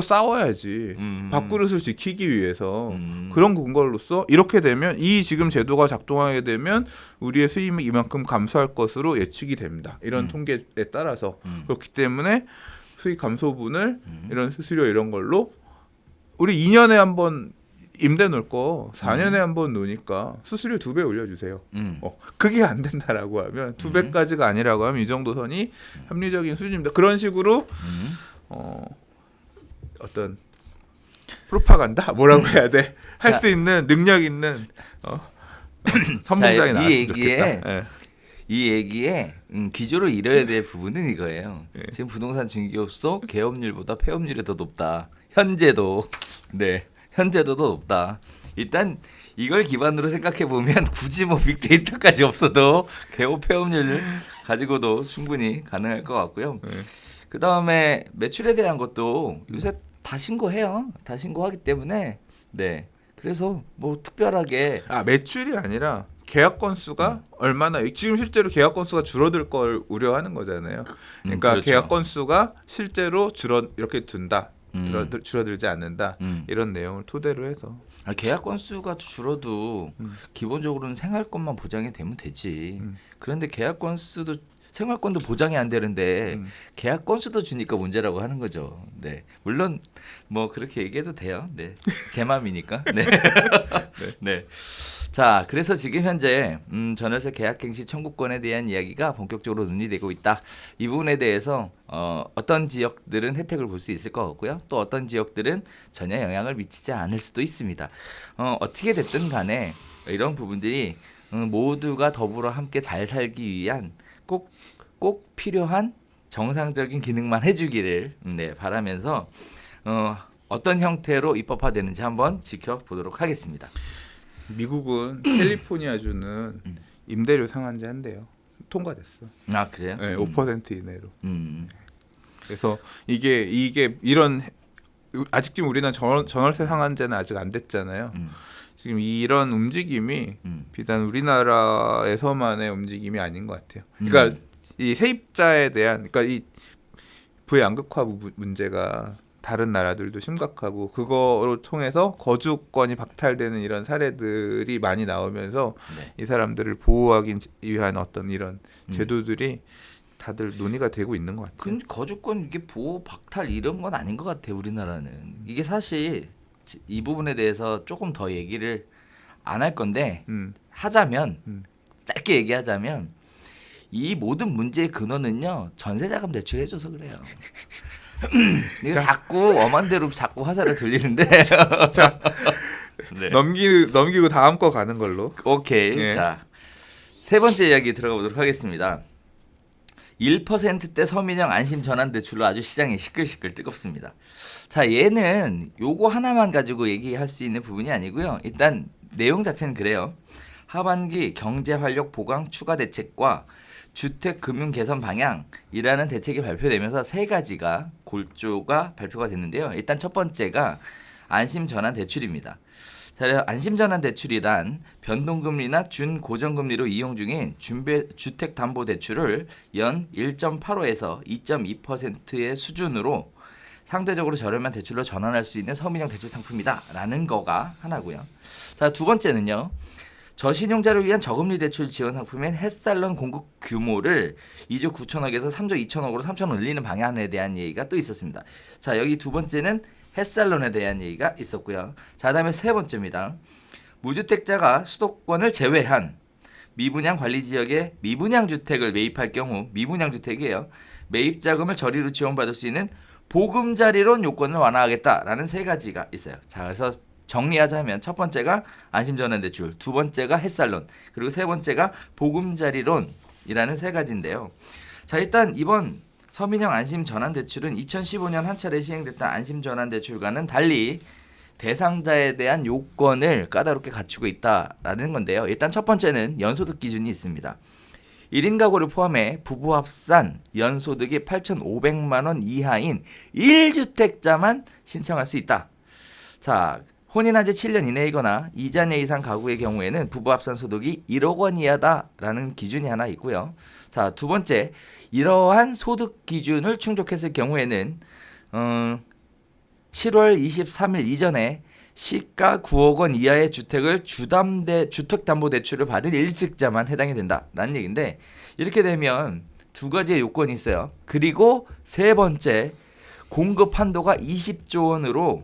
싸워야지. 밥그릇을 지키기 위해서 그런 근거로서 이렇게 되면 이 지금 제도가 작동하게 되면 우리의 수입이 이만큼 감소할 것으로 예측이 됩니다. 이런 통계에 따라서 그렇기 때문에 수익 감소분을 이런 수수료 이런 걸로 우리 2년에 한번 임대 놓을 거 4년에 한번 놓으니까 수수료 2배 올려주세요. 그게 안 된다라고 하면 2배까지가 아니라고 하면 이 정도 선이 합리적인 수준입니다. 그런 식으로 어떤 프로파간다 뭐라고 해야 돼? 할 수 있는 능력 있는 선봉장이 나왔으면 좋겠다. 예. 이 얘기에 기조를 잃어야 될 부분은 이거예요. 예. 지금 부동산 중개업소 개업률보다 폐업률이 더 높다. 현재도 더 높다. 일단 이걸 기반으로 생각해 보면 굳이 뭐 빅데이터까지 없어도 개업 폐업률을 가지고도 충분히 가능할 것 같고요. 예. 그 다음에 매출에 대한 것도 요새 다 신고해요. 다 신고하기 때문에 그래서 뭐 특별하게 매출이 아니라 계약 건수가 얼마나 지금 실제로 계약 건수가 줄어들 걸 우려하는 거잖아요. 그러니까 그렇죠. 계약 건수가 실제로 이렇게 둔다. 줄어들지 않는다. 이런 내용을 토대로 해서 계약 건수가 줄어도 기본적으로는 생활권만 보장이 되면 되지. 그런데 계약 건수도 생활권도 보장이 안 되는데 계약 건수도 주니까 문제라고 하는 거죠. 네, 물론 뭐 그렇게 얘기해도 돼요. 네, 제 맘이니까. 네. 네. 자, 그래서 지금 현재 전월세 계약갱시 청구권에 대한 이야기가 본격적으로 논의되고 있다. 이 부분에 대해서 어떤 지역들은 혜택을 볼 수 있을 것 같고요. 또 어떤 지역들은 전혀 영향을 미치지 않을 수도 있습니다. 어떻게 됐든 간에 이런 부분들이 모두가 더불어 함께 잘 살기 위한 꼭 필요한 정상적인 기능만 해주기를 바라면서 어떤 형태로 입법화되는지 한번 지켜보도록 하겠습니다. 미국은 캘리포니아주는 임대료 상한제 한대요. 통과됐어. 아, 그래요? 네, 5% 이내로. 그래서 이게 이런 아직 지금 우리는 전월세 상한제는 아직 안 됐잖아요. 지금 이런 움직임이 비단 우리나라에서만의 움직임이 아닌 것 같아요. 그러니까 이 세입자에 대한 그러니까 이 부양극화 문제가 다른 나라들도 심각하고 그거로 통해서 거주권이 박탈되는 이런 사례들이 많이 나오면서 이 사람들을 보호하기 위한 어떤 이런 제도들이 다들 논의가 되고 있는 것 같아요. 근데 거주권 이게 보호 박탈 이런 건 아닌 것 같아요. 우리나라는 이게 사실 이 부분에 대해서 조금 더 얘기를 안 할 건데 하자면 짧게 얘기하자면 이 모든 문제의 근원은요 전세자금 대출해줘서 그래요. 이거 자꾸 엄한 대로 자꾸 화살을 돌리는데 자 넘기고 다음 거 가는 걸로. 오케이. 예. 자, 세 번째 이야기 들어가 보도록 하겠습니다. 1%대 서민형 안심 전환 대출로 아주 시장이 시끌시끌 뜨겁습니다. 자, 얘는 요거 하나만 가지고 얘기할 수 있는 부분이 아니고요. 일단 내용 자체는 그래요. 하반기 경제 활력 보강 추가 대책과 주택 금융 개선 방향이라는 대책이 발표되면서 세 가지가 골조가 발표가 됐는데요. 일단 첫 번째가 안심 전환 대출입니다. 자, 안심 전환 대출이란 변동금리나 준고정금리로 이용 중인 주택담보대출을 연 1.85에서 2.2%의 수준으로 상대적으로 저렴한 대출로 전환할 수 있는 서민형 대출 상품이다라는 거가 하나고요. 자, 두 번째는요. 저신용자를 위한 저금리 대출 지원 상품인 햇살론 공급 규모를 2조 9천억에서 3조 2천억으로 3천 올리는 방안에 대한 얘기가 또 있었습니다. 자, 여기 두 번째는 햇살론에 대한 얘기가 있었고요. 자, 그다음에 세 번째입니다. 무주택자가 수도권을 제외한 미분양 관리 지역에 미분양 주택을 매입할 경우 미분양 주택이에요. 매입 자금을 저리로 지원받을 수 있는 보금자리론 요건을 완화하겠다라는 세 가지가 있어요. 자, 그래서 정리하자면 첫 번째가 안심전환대출, 두 번째가 햇살론, 그리고 세 번째가 보금자리론이라는 세 가지인데요. 자, 일단 이번 서민형 안심전환대출은 2015년 한 차례 시행됐던 안심전환대출과는 달리 대상자에 대한 요건을 까다롭게 갖추고 있다라는 건데요. 일단 첫 번째는 연소득 기준이 있습니다. 1인 가구를 포함해 부부 합산 연소득이 8,500만 원 이하인 1주택자만 신청할 수 있다. 자, 혼인한 지 7년 이내이거나 2자녀 이상 가구의 경우에는 부부 합산 소득이 1억 원 이하다라는 기준이 하나 있고요. 자, 두 번째, 이러한 소득 기준을 충족했을 경우에는 7월 23일 이전에 시가 9억 원 이하의 주택을 주택담보대출을 받은 1주택자만 해당이 된다라는 얘기인데, 이렇게 되면 두 가지의 요건이 있어요. 그리고 세 번째, 공급 한도가 20조 원으로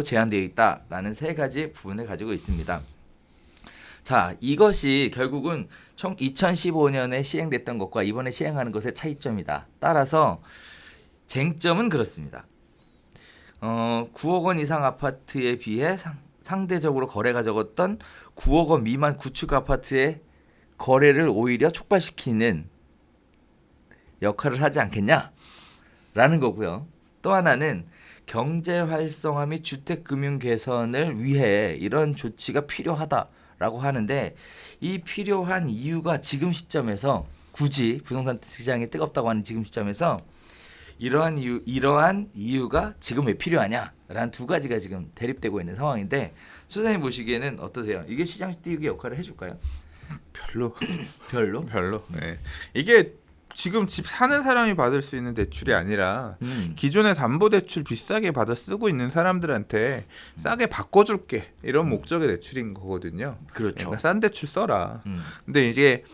제한되어 있다라는 세 가지 부분을 가지고 있습니다. 자, 이것이 결국은 2015년에 시행됐던 것과 이번에 시행하는 것의 차이점이다. 따라서 쟁점은 그렇습니다. 9억 원 이상 아파트에 비해 상대적으로 거래가 적었던 9억 원 미만 구축 아파트의 거래를 오히려 촉발시키는 역할을 하지 않겠냐라는 거고요. 또 하나는 경제 활성화 및 주택 금융 개선을 위해 이런 조치가 필요하다라고 하는데, 이 필요한 이유가 지금 시점에서, 굳이 부동산 시장이 뜨겁다고 하는 지금 시점에서 이러한 이유가 지금 왜 필요하냐라는 두 가지가 지금 대립되고 있는 상황인데, 소장님 보시기에는 어떠세요? 이게 시장 띄우기 역할을 해줄까요? 별로. 네. 이게 지금 집 사는 사람이 받을 수 있는 대출이 아니라 기존의 담보대출 비싸게 받아 쓰고 있는 사람들한테 싸게 바꿔줄게, 이런 목적의 대출인 거거든요. 그렇죠. 그러니까 싼 대출 써라. 근데 이제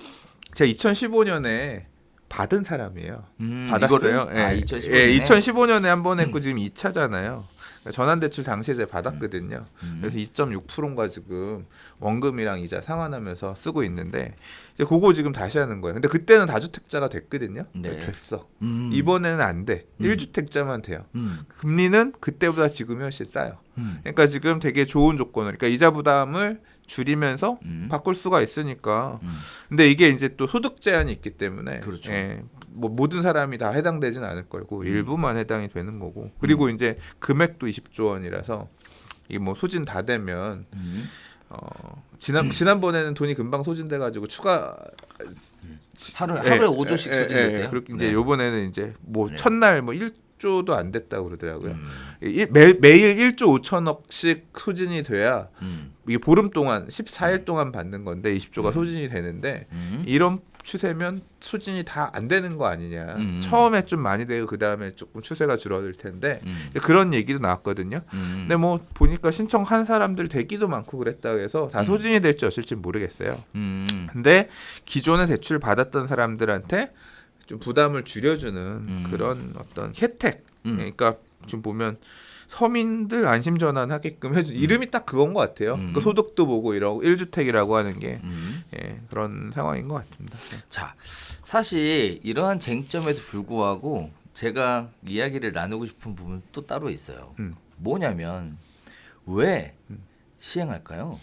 제가 2015년에 받은 사람이에요. 받았어요. 이거를? 2015년에 한 번 했고 지금 2차잖아요. 전환대출 당시에 제가 받았거든요. 그래서 2.6%인가 지금 원금이랑 이자 상환하면서 쓰고 있는데, 이제 그거 지금 다시 하는 거예요. 근데 그때는 다주택자가 됐거든요. 네. 됐어. 이번에는 안 돼. 1주택자만 돼요. 금리는 그때보다 지금이 훨씬 싸요. 그러니까 지금 되게 좋은 조건을, 그러니까 이자 부담을 줄이면서 바꿀 수가 있으니까. 근데 이게 이제 또 소득 제한이 있기 때문에, 그렇죠. 뭐 모든 사람이 다 해당되진 않을 거고 일부만 해당이 되는 거고, 그리고 이제 금액도 20조 원이라서 이게 뭐 소진 다 되면 지난번에는 돈이 금방 소진돼 가지고 추가 하루에 5조씩 소진됐대요. 그렇게 이제 네. 요번에는 이제 뭐 네. 첫날 뭐 1조도 안 됐다고 그러더라고요. 매일 1조 5천억씩 소진이 돼야 이게 보름 동안 14일 동안 받는 건데 20조가 소진이 되는데, 이런 추세면 소진이 다 안 되는 거 아니냐. 처음에 좀 많이 되고 그 다음에 조금 추세가 줄어들 텐데 그런 얘기도 나왔거든요. 근데 뭐 보니까 신청한 사람들 대기도 많고 그랬다 해서 다 소진이 될지 어쩔지 모르겠어요. 근데 기존에 대출 받았던 사람들한테 좀 부담을 줄여주는 그런 어떤 혜택. 그러니까 지금 보면 서민들 안심 전환하게끔 해준 이름이 딱 그건 것 같아요. 그 소득도 보고 이러고 1주택이라고 하는 게 그런 상황인 것 같습니다. 자, 사실 이러한 쟁점에도 불구하고 제가 이야기를 나누고 싶은 부분 또 따로 있어요. 뭐냐면 왜 시행할까요?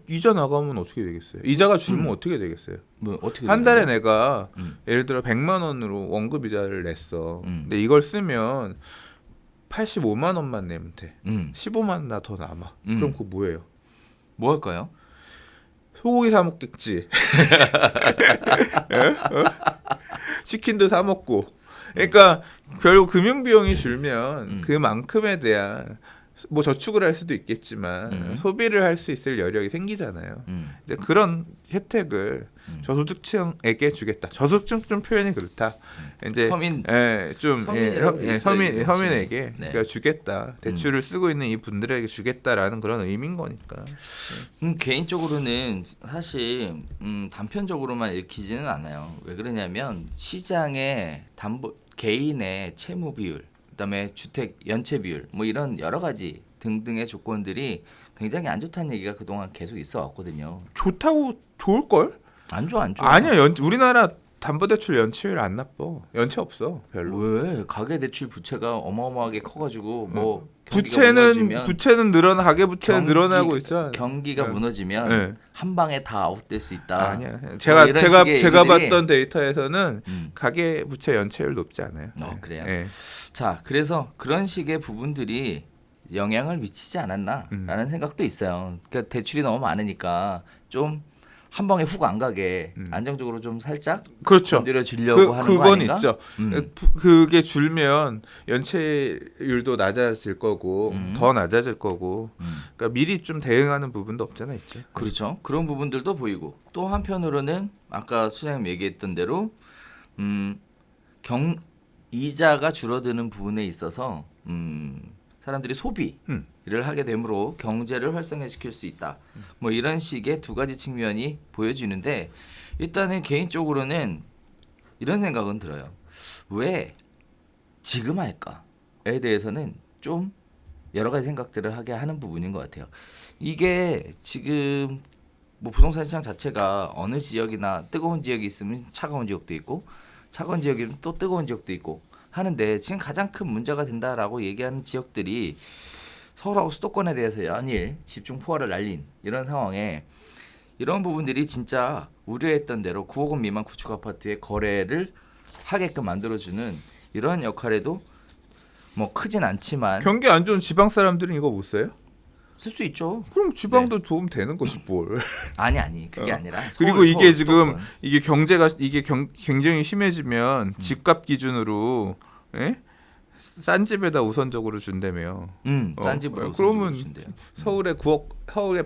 이자 나가면 어떻게 되겠어요? 이자가 줄면 어떻게 되겠어요? 뭐 어떻게 한 달에 되나요? 내가 예를 들어 100만 원으로 원금 이자를 냈어. 근데 이걸 쓰면 85만 원만 내면 돼. 15만 원 나 더 남아. 그럼 그거 뭐예요? 뭐 할까요? 소고기 사 먹겠지. 치킨도 사 먹고. 그러니까 결국 금융 비용이 줄면 그만큼에 대한 뭐 저축을 할 수도 있겠지만 소비를 할 수 있을 여력이 생기잖아요. 이제 그런 혜택을 저소득층에게 주겠다. 저소득층 좀 표현이 그렇다. 이제 서민, 서민에게 네. 그러니까 주겠다. 대출을 쓰고 있는 이 분들에게 주겠다라는 그런 의미인 거니까. 개인적으로는 사실 단편적으로만 읽히지는 않아요. 왜 그러냐면 시장의 개인의 채무 비율, 그다음에 주택 연체 비율, 뭐 이런 여러 가지 등등의 조건들이 굉장히 안 좋다는 얘기가 그동안 계속 있어 왔거든요. 좋다고 좋을 걸? 안 좋아. 아니야. 우리나라 담보대출 연체율 안 나빠. 연체 없어. 별로. 왜 가계대출 부채가 어마어마하게 커가지고 뭐 경기가 부채는 늘어나 가계 부채는 경기- 늘어나고 있어. 경기가 네. 무너지면 네. 한 방에 다 아웃될 수 있다. 아니야. 뭐 제가 이런 제가 식의 제가 얘기들이- 봤던 데이터에서는 가계 부채 연체율 높지 않아요. 그래요? 네. 자, 그래서 그런 식의 부분들이 영향을 미치지 않았나라는 생각도 있어요. 그러니까 대출이 너무 많으니까 좀 한 방에 훅 안 가게 안정적으로 좀 살짝 그렇죠. 건드려 주려고 하는 거 그건 아닌가? 있죠. 그게 줄면 연체율도 낮아질 거고 더 낮아질 거고. 그러니까 미리 좀 대응하는 부분도 없잖아 있죠. 그렇죠. 그런 부분들도 보이고 또 한편으로는 아까 소장님 얘기했던 대로 이자가 줄어드는 부분에 있어서 사람들이 소비를 하게 되므로 경제를 활성화시킬 수 있다. 뭐 이런 식의 두 가지 측면이 보여지는데 일단은 개인적으로는 이런 생각은 들어요. 왜 지금 할까에 대해서는 좀 여러 가지 생각들을 하게 하는 부분인 것 같아요. 이게 지금 뭐 부동산 시장 자체가 어느 지역이나 뜨거운 지역이 있으면 차가운 지역도 있고 차가운 지역이면 또 뜨거운 지역도 있고 하는데 지금 가장 큰 문제가 된다라고 얘기하는 지역들이 서울하고 수도권에 대해서 연일 집중 포화를 날린 이런 상황에 이런 부분들이 진짜 우려했던 대로 9억 원 미만 구축 아파트의 거래를 하게끔 만들어주는 이런 역할에도 뭐 크진 않지만 경기 안 좋은 지방 사람들은 이거 못 써요? 쓸 수 있죠. 그럼 지방도 도움 되는 것이 뭘? 아니 그게 아니라 그리고 서울, 이게 서울, 지금 수도권. 이게 경쟁이 심해지면 집값 기준으로 예? 싼 집에다 우선적으로 준다며. 딴 집으로 그러면 준대요. 서울에 8억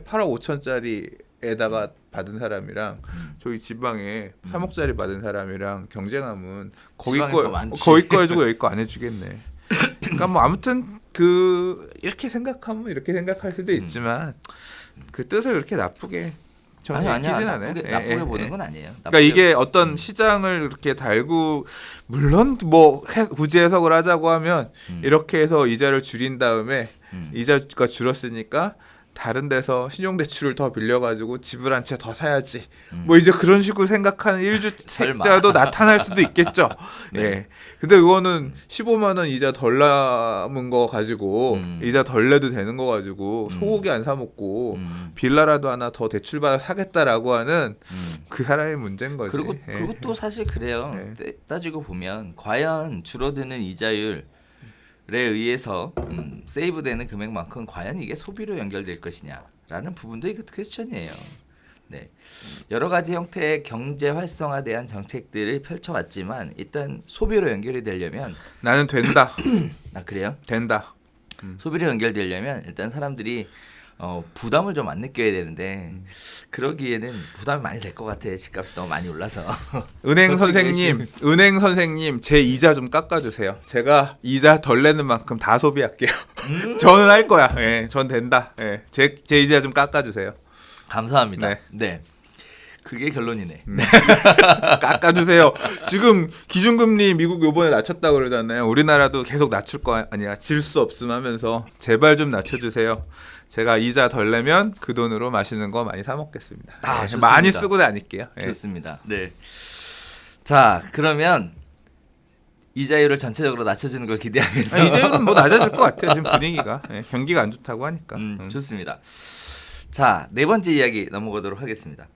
5천짜리에다가 받은 사람이랑 저희 지방에 3억짜리 받은 사람이랑 경쟁하면 거기 지방에 더 많지. 거기 거 해주고 여기 거 안 해주겠네. 그러니까 뭐 아무튼 이렇게 생각하면 이렇게 생각할 수도 있지만 그 뜻을 그렇게 나쁘게 저는 아니야 읽히진 않아요. 나쁘게 보는 건 아니에요. 그러니까 이게 어떤 시장을 이렇게 달고 물론 뭐 굳이 해석을 하자고 하면 이렇게 해서 이자를 줄인 다음에 이자가 줄었으니까 다른 데서 신용대출을 더 빌려가지고 집을 한 채 더 사야지. 뭐 이제 그런 식으로 생각하는 일주택자도 나타날 수도 있겠죠. 네. 예. 근데 그거는 15만 원 이자 덜 남은 거 가지고 이자 덜 내도 되는 거 가지고 소고기 안 사 먹고 빌라라도 하나 더 대출받아 사겠다라고 하는 그 사람의 문제인 거지. 그리고 예. 그것도 사실 그래요. 따지고 보면 과연 줄어드는 이자율 에 의해서 세이브되는 금액만큼 과연 이게 소비로 연결될 것이냐라는 부분도 이것도 퀘스천이에요. 네, 여러 가지 형태의 경제 활성화에 대한 정책들을 펼쳐왔지만 일단 소비로 연결이 되려면 나는 된다. 그래요? 된다. 소비로 연결되려면 일단 사람들이 부담을 좀 안 느껴야 되는데 그러기에는 부담이 많이 될 것 같아. 집값이 너무 많이 올라서. 은행 솔직히 선생님 제 이자 좀 깎아주세요. 제가 이자 덜 내는 만큼 다 소비할게요. 저는 할 거야. 예, 전 된다. 예, 제 이자 좀 깎아주세요. 감사합니다. 네. 네. 그게 결론이네. 깎아주세요. 지금 기준금리 미국 요번에 낮췄다 그러잖아요. 우리나라도 계속 낮출 거 아니야. 질 수 없음 하면서 제발 좀 낮춰주세요. 제가 이자 덜 내면 그 돈으로 맛있는 거 많이 사 먹겠습니다. 네, 좋습니다. 많이 쓰고 다닐게요. 예. 좋습니다. 네. 자, 그러면 이자율을 전체적으로 낮춰주는 걸 기대하면서 이제는 뭐 낮아질 것 같아요. 지금 분위기가 경기가 안 좋다고 하니까. 좋습니다. 자, 네 번째 이야기 넘어가도록 하겠습니다.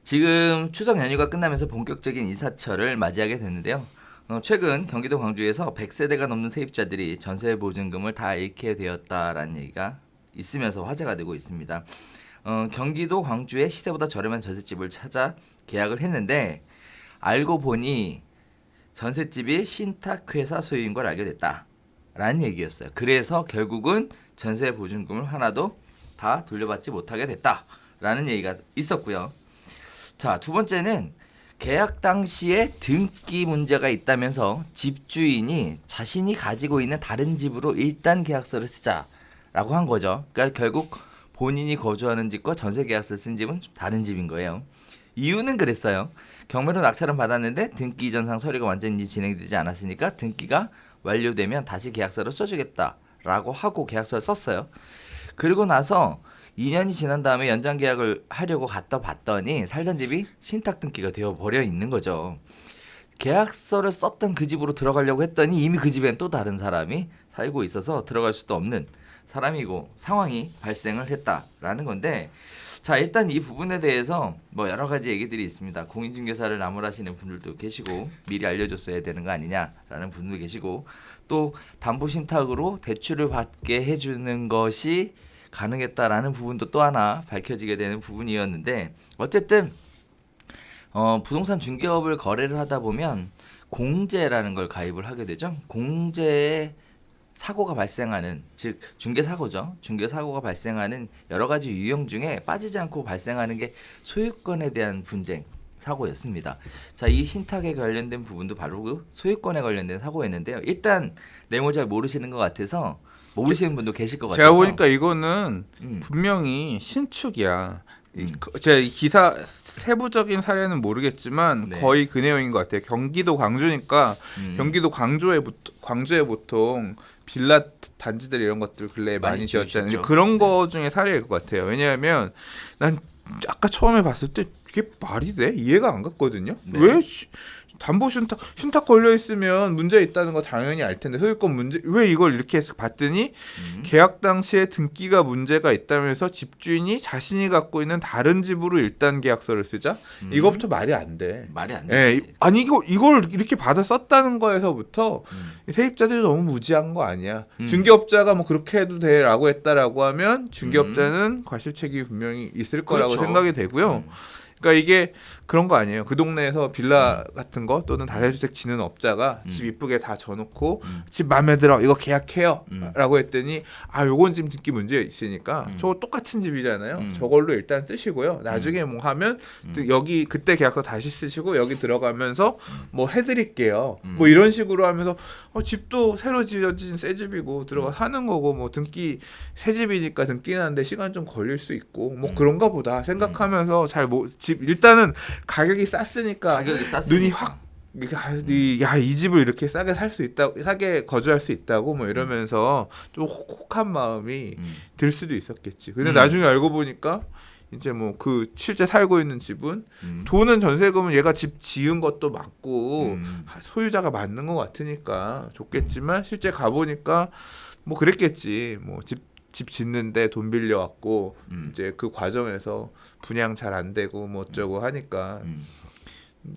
지금 추석 연휴가 끝나면서 본격적인 인사철을 맞이하게 됐는데요. 최근 경기도 광주에서 100세대가 넘는 세입자들이 전세 보증금을 다 잃게 되었다라는 얘기가 있으면서 화제가 되고 있습니다. 경기도 광주에 시세보다 저렴한 전셋집을 찾아 계약을 했는데 알고 보니 전셋집이 신탁회사 소유인 걸 알게 됐다. 라는 얘기였어요. 그래서 결국은 전세 보증금을 하나도 다 돌려받지 못하게 됐다라는 얘기가 있었고요. 자, 두 번째는 계약 당시에 등기 문제가 있다면서 집주인이 자신이 가지고 있는 다른 집으로 일단 계약서를 쓰자라고 한 거죠. 그러니까 결국 본인이 거주하는 집과 전세 계약서 쓴 집은 다른 집인 거예요. 이유는 그랬어요. 경매로 낙찰은 받았는데 등기 이전상 서류가 완전히 진행되지 않았으니까 등기가 완료되면 다시 계약서를 써주겠다라고 하고 계약서를 썼어요. 그리고 나서 2년이 지난 다음에 연장 계약을 하려고 갖다 봤더니 살던 집이 신탁 등기가 되어 버려 있는 거죠. 계약서를 썼던 그 집으로 들어가려고 했더니 이미 그 집엔 또 다른 사람이 살고 있어서 들어갈 수도 없는 사람이고 상황이 발생을 했다라는 건데, 자, 일단 이 부분에 대해서 뭐 여러 가지 얘기들이 있습니다. 공인중개사를 나무라시는 분들도 계시고 미리 알려줬어야 되는 거 아니냐라는 분도 계시고, 또 담보신탁으로 대출을 받게 해주는 것이 가능했다라는 부분도 또 하나 밝혀지게 되는 부분이었는데, 어쨌든 부동산 중개업을 거래를 하다 보면 공제라는 걸 가입을 하게 되죠. 공제에 사고가 발생하는, 즉 중개사고죠. 중개사고가 발생하는 여러 가지 유형 중에 빠지지 않고 발생하는 게 소유권에 대한 분쟁 사고였습니다. 자, 이 신탁에 관련된 부분도 바로 그 소유권에 관련된 사고였는데요. 일단 내용을 잘 모르시는 것 같아서 모르시는 분도 계실 것 같아서 제가 보니까 이거는 분명히 신축이야. 제가 이 기사 세부적인 사례는 모르겠지만 네. 거의 그 내용인 것 같아요. 경기도 광주니까 경기도 광주에 보통 빌라 단지들 이런 것들 근래에 많이 지었잖아요. 지으셨죠. 그런 거 중에 사례일 것 같아요. 왜냐하면 난 아까 처음에 봤을 때 이게 말이 돼? 이해가 안 갔거든요. 네. 왜 담보 신탁 걸려 있으면 문제 있다는 거 당연히 알 텐데 소유권 문제 왜 이걸 이렇게 해서 봤더니 계약 당시에 등기가 문제가 있다면서 집주인이 자신이 갖고 있는 다른 집으로 일단 계약서를 쓰자. 이거부터 말이 안 돼. 말이 안 예, 되지. 아니 이걸 이렇게 받아 썼다는 거에서부터 세입자들이 너무 무지한 거 아니야. 중개업자가 뭐 그렇게 해도 돼라고 했다라고 하면 중개업자는 과실책임이 분명히 있을 거라고 그렇죠. 생각이 되고요. 그러니까 이게 그런 거 아니에요. 그 동네에서 빌라 같은 거 또는 다세주택 지는 업자가 집 이쁘게 다 져놓고 집 마음에 들어 이거 계약해요 라고 했더니 아 요건 지금 등기 문제 있으니까 저거 똑같은 집이잖아요. 저걸로 일단 쓰시고요. 나중에 뭐 하면 여기 그때 계약서 다시 쓰시고 여기 들어가면서 뭐 해드릴게요. 뭐 이런 식으로 하면서 집도 새로 지어진 새 집이고 들어가 사는 거고 뭐 등기 새 집이니까 등기하는데 시간 좀 걸릴 수 있고 뭐 그런가 보다 생각하면서 집 일단은 가격이 쌌으니까 가격이 쌌으니까. 눈이 확 야, 이 집을 이렇게 싸게 살 수 있다, 싸게 거주할 수 있다고 뭐 이러면서 좀 혹혹한 마음이 들 수도 있었겠지. 근데 나중에 알고 보니까 이제 뭐 그 실제 살고 있는 집은 돈은 전세금은 얘가 집 지은 것도 맞고 소유자가 맞는 것 같으니까 좋겠지만 실제 가 보니까 뭐 그랬겠지. 뭐 집 짓는데 돈 빌려왔고 이제 그 과정에서 분양 잘 안 되고 뭐 어쩌고 하니까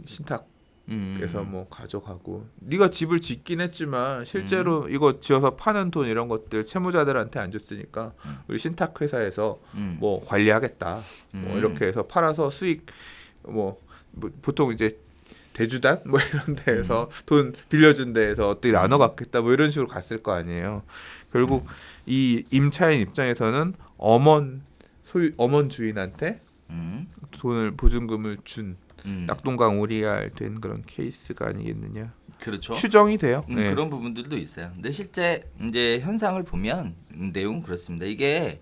신탁에서 뭐 가져가고 네가 집을 짓긴 했지만 실제로 이거 지어서 파는 돈 이런 것들 채무자들한테 안 줬으니까 우리 신탁 회사에서 뭐 관리하겠다 뭐 이렇게 해서 팔아서 수익 뭐 보통 이제 대주단 뭐 이런 데에서 돈 빌려준 데에서 어떻게 나눠 갖겠다 뭐 이런 식으로 갔을 거 아니에요. 결국 이 임차인 입장에서는 엄원 주인한테 돈을 보증금을 준 낙동강 오리알 된 그런 케이스가 아니겠느냐. 그렇죠. 추정이 돼요. 네. 그런 부분들도 있어요. 근데 실제 이제 현상을 보면 내용은 그렇습니다. 이게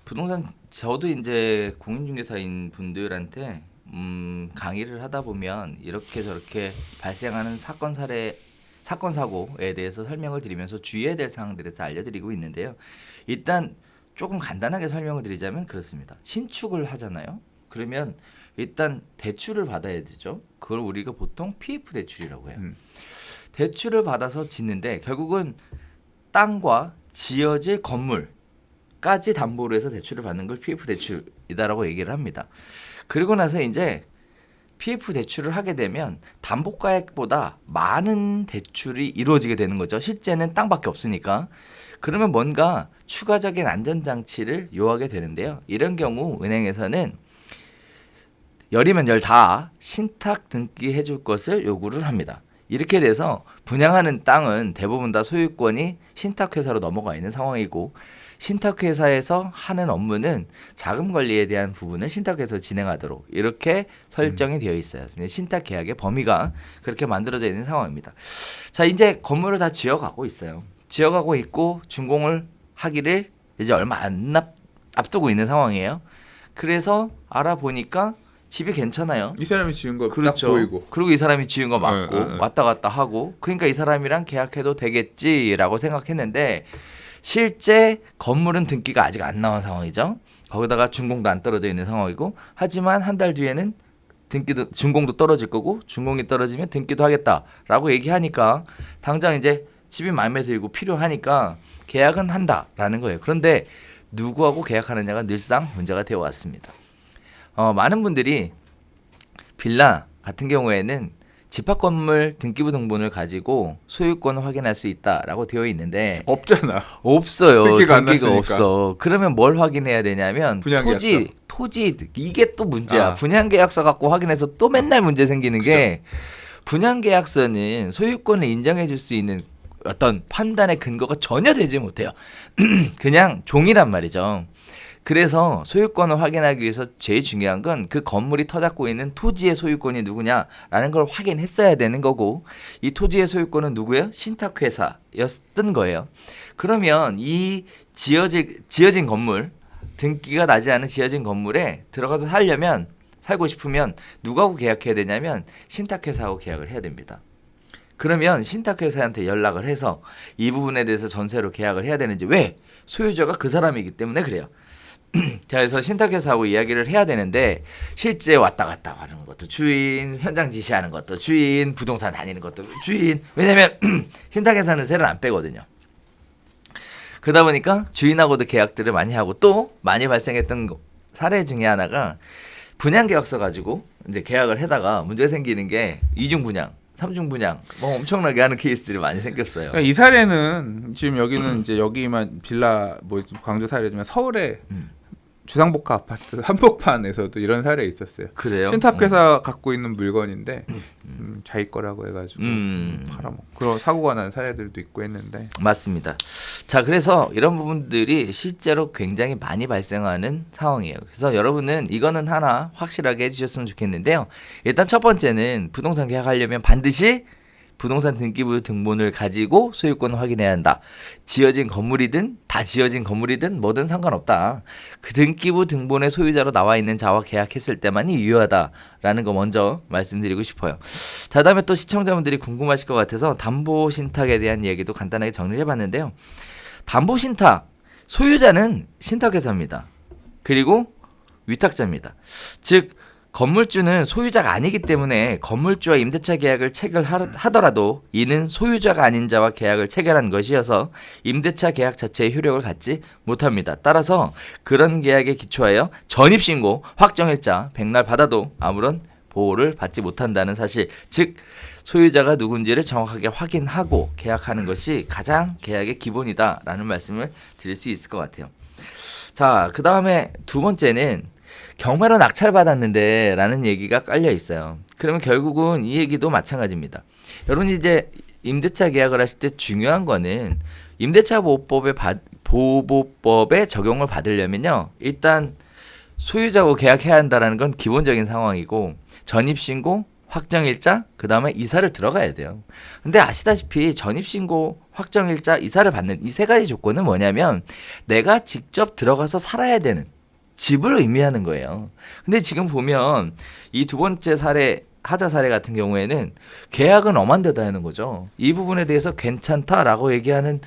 부동산 저도 이제 공인중개사인 분들한테 강의를 하다 보면 이렇게 저렇게 발생하는 사건 사고에 대해서 설명을 드리면서 주의해야 될 사항들에 대해서 알려드리고 있는데요. 일단 조금 간단하게 설명을 드리자면 그렇습니다. 신축을 하잖아요. 그러면 일단 대출을 받아야 되죠. 그걸 우리가 보통 PF 대출이라고 해요. 대출을 받아서 짓는데 결국은 땅과 지어질 건물까지 담보로 해서 대출을 받는 걸 PF 대출이다라고 얘기를 합니다. 그리고 나서 이제 PF 대출을 하게 되면 담보가액보다 많은 대출이 이루어지게 되는 거죠. 실제는 땅밖에 없으니까. 그러면 뭔가 추가적인 안전장치를 요하게 되는데요. 이런 경우 은행에서는 열이면 열 다 신탁 등기해 줄 것을 요구를 합니다. 이렇게 돼서 분양하는 땅은 대부분 다 소유권이 신탁회사로 넘어가 있는 상황이고 신탁회사에서 하는 업무는 자금 관리에 대한 부분을 신탁회사에서 진행하도록 이렇게 설정이 되어 있어요. 신탁계약의 범위가 그렇게 만들어져 있는 상황입니다. 자, 이제 건물을 다 지어가고 있어요. 지어가고 있고 준공을 하기를 이제 얼마 안 앞두고 있는 상황이에요. 그래서 알아보니까 집이 괜찮아요. 이 사람이 지은 거 딱 그렇죠. 보이고. 그리고 이 사람이 지은 거 맞고 네. 왔다 갔다 하고 그러니까 이 사람이랑 계약해도 되겠지라고 생각했는데 실제 건물은 등기가 아직 안 나온 상황이죠. 거기다가 준공도 안 떨어져 있는 상황이고 하지만 한 달 뒤에는 등기도 준공도 떨어질 거고 준공이 떨어지면 등기도 하겠다라고 얘기하니까 당장 이제 집이 마음에 들고 필요하니까 계약은 한다라는 거예요. 그런데 누구하고 계약하느냐가 늘상 문제가 되어 왔습니다. 많은 분들이 빌라 같은 경우에는 집합 건물 등기부 등본을 가지고 소유권을 확인할 수 있다라고 되어 있는데 없잖아. 없어요. 등기가 안 등기가 났으니까. 없어. 그러면 뭘 확인해야 되냐면 분양계약서. 토지 이게 또 문제야. 아. 분양계약서 갖고 확인해서 또 맨날 문제 생기는 게 분양계약서는 소유권을 인정해 줄 수 있는 어떤 판단의 근거가 전혀 되지 못해요. 그냥 종이란 말이죠. 그래서 소유권을 확인하기 위해서 제일 중요한 건 그 건물이 터잡고 있는 토지의 소유권이 누구냐라는 걸 확인했어야 되는 거고 이 토지의 소유권은 누구예요? 신탁회사였던 거예요. 그러면 이 지어진 건물 등기가 나지 않은 지어진 건물에 들어가서 살고 싶으면 누구하고 계약해야 되냐면 신탁회사하고 계약을 해야 됩니다. 그러면 신탁회사한테 연락을 해서 이 부분에 대해서 전세로 계약을 해야 되는지 왜? 소유자가 그 사람이기 때문에 그래요. 자, 그래서 신탁회사하고 이야기를 해야 되는데 실제 왔다 갔다 하는 것도 주인, 현장 지시하는 것도 주인, 부동산 다니는 것도 주인. 왜냐면 신탁회사는 세를 안 빼거든요. 그러다 보니까 주인하고도 계약들을 많이 하고 또 많이 발생했던 사례 중에 하나가 분양계약서 가지고 이제 계약을 하다가 문제 생기는 게 이중 분양, 삼중 분양 뭐 엄청나게 하는 케이스들이 많이 생겼어요. 그러니까 이 사례는 지금 여기는 이제 여기만 빌라 뭐 광주 사례지만 서울에 주상복합 아파트 한복판에서도 이런 사례 있었어요. 그래요? 신탁회사 갖고 있는 물건인데 자기 거라고 해가지고 음. 팔아먹고 그런 사고가 난 사례들도 있고 했는데 맞습니다. 자, 그래서 이런 부분들이 실제로 굉장히 많이 발생하는 상황이에요. 그래서 여러분은 이거는 하나 확실하게 해주셨으면 좋겠는데요. 일단 첫 번째는 부동산 계약하려면 반드시 부동산 등기부 등본을 가지고 소유권을 확인해야 한다. 지어진 건물이든 다 지어진 건물이든 뭐든 상관없다. 그 등기부 등본의 소유자로 나와 있는 자와 계약했을 때만이 유효하다라는 거 먼저 말씀드리고 싶어요. 자, 다음에 또 시청자분들이 궁금하실 것 같아서 담보신탁에 대한 얘기도 간단하게 정리를 해봤는데요. 담보신탁, 소유자는 신탁회사입니다. 그리고 위탁자입니다. 즉 건물주는 소유자가 아니기 때문에 건물주와 임대차 계약을 체결하더라도 이는 소유자가 아닌 자와 계약을 체결한 것이어서 임대차 계약 자체의 효력을 갖지 못합니다. 따라서 그런 계약에 기초하여 전입신고, 확정일자, 백날 받아도 아무런 보호를 받지 못한다는 사실, 즉 소유자가 누군지를 정확하게 확인하고 계약하는 것이 가장 계약의 기본이다라는 말씀을 드릴 수 있을 것 같아요. 자, 그 다음에 두 번째는 경매로 낙찰받았는데 라는 얘기가 깔려 있어요. 그러면 결국은 이 얘기도 마찬가지입니다. 여러분이 이제 임대차 계약을 하실 때 중요한 거는 임대차 보호법에 적용을 받으려면요. 일단 소유자하고 계약해야 한다는 건 기본적인 상황이고 전입신고, 확정일자, 그 다음에 이사를 들어가야 돼요. 근데 아시다시피 전입신고, 확정일자, 이사를 받는 이 세 가지 조건은 뭐냐면 내가 직접 들어가서 살아야 되는 집을 의미하는 거예요. 근데 지금 보면 이 두 번째 사례, 하자 사례 같은 경우에는 계약은 엄한 데다 하는 거죠. 이 부분에 대해서 괜찮다라고 얘기하는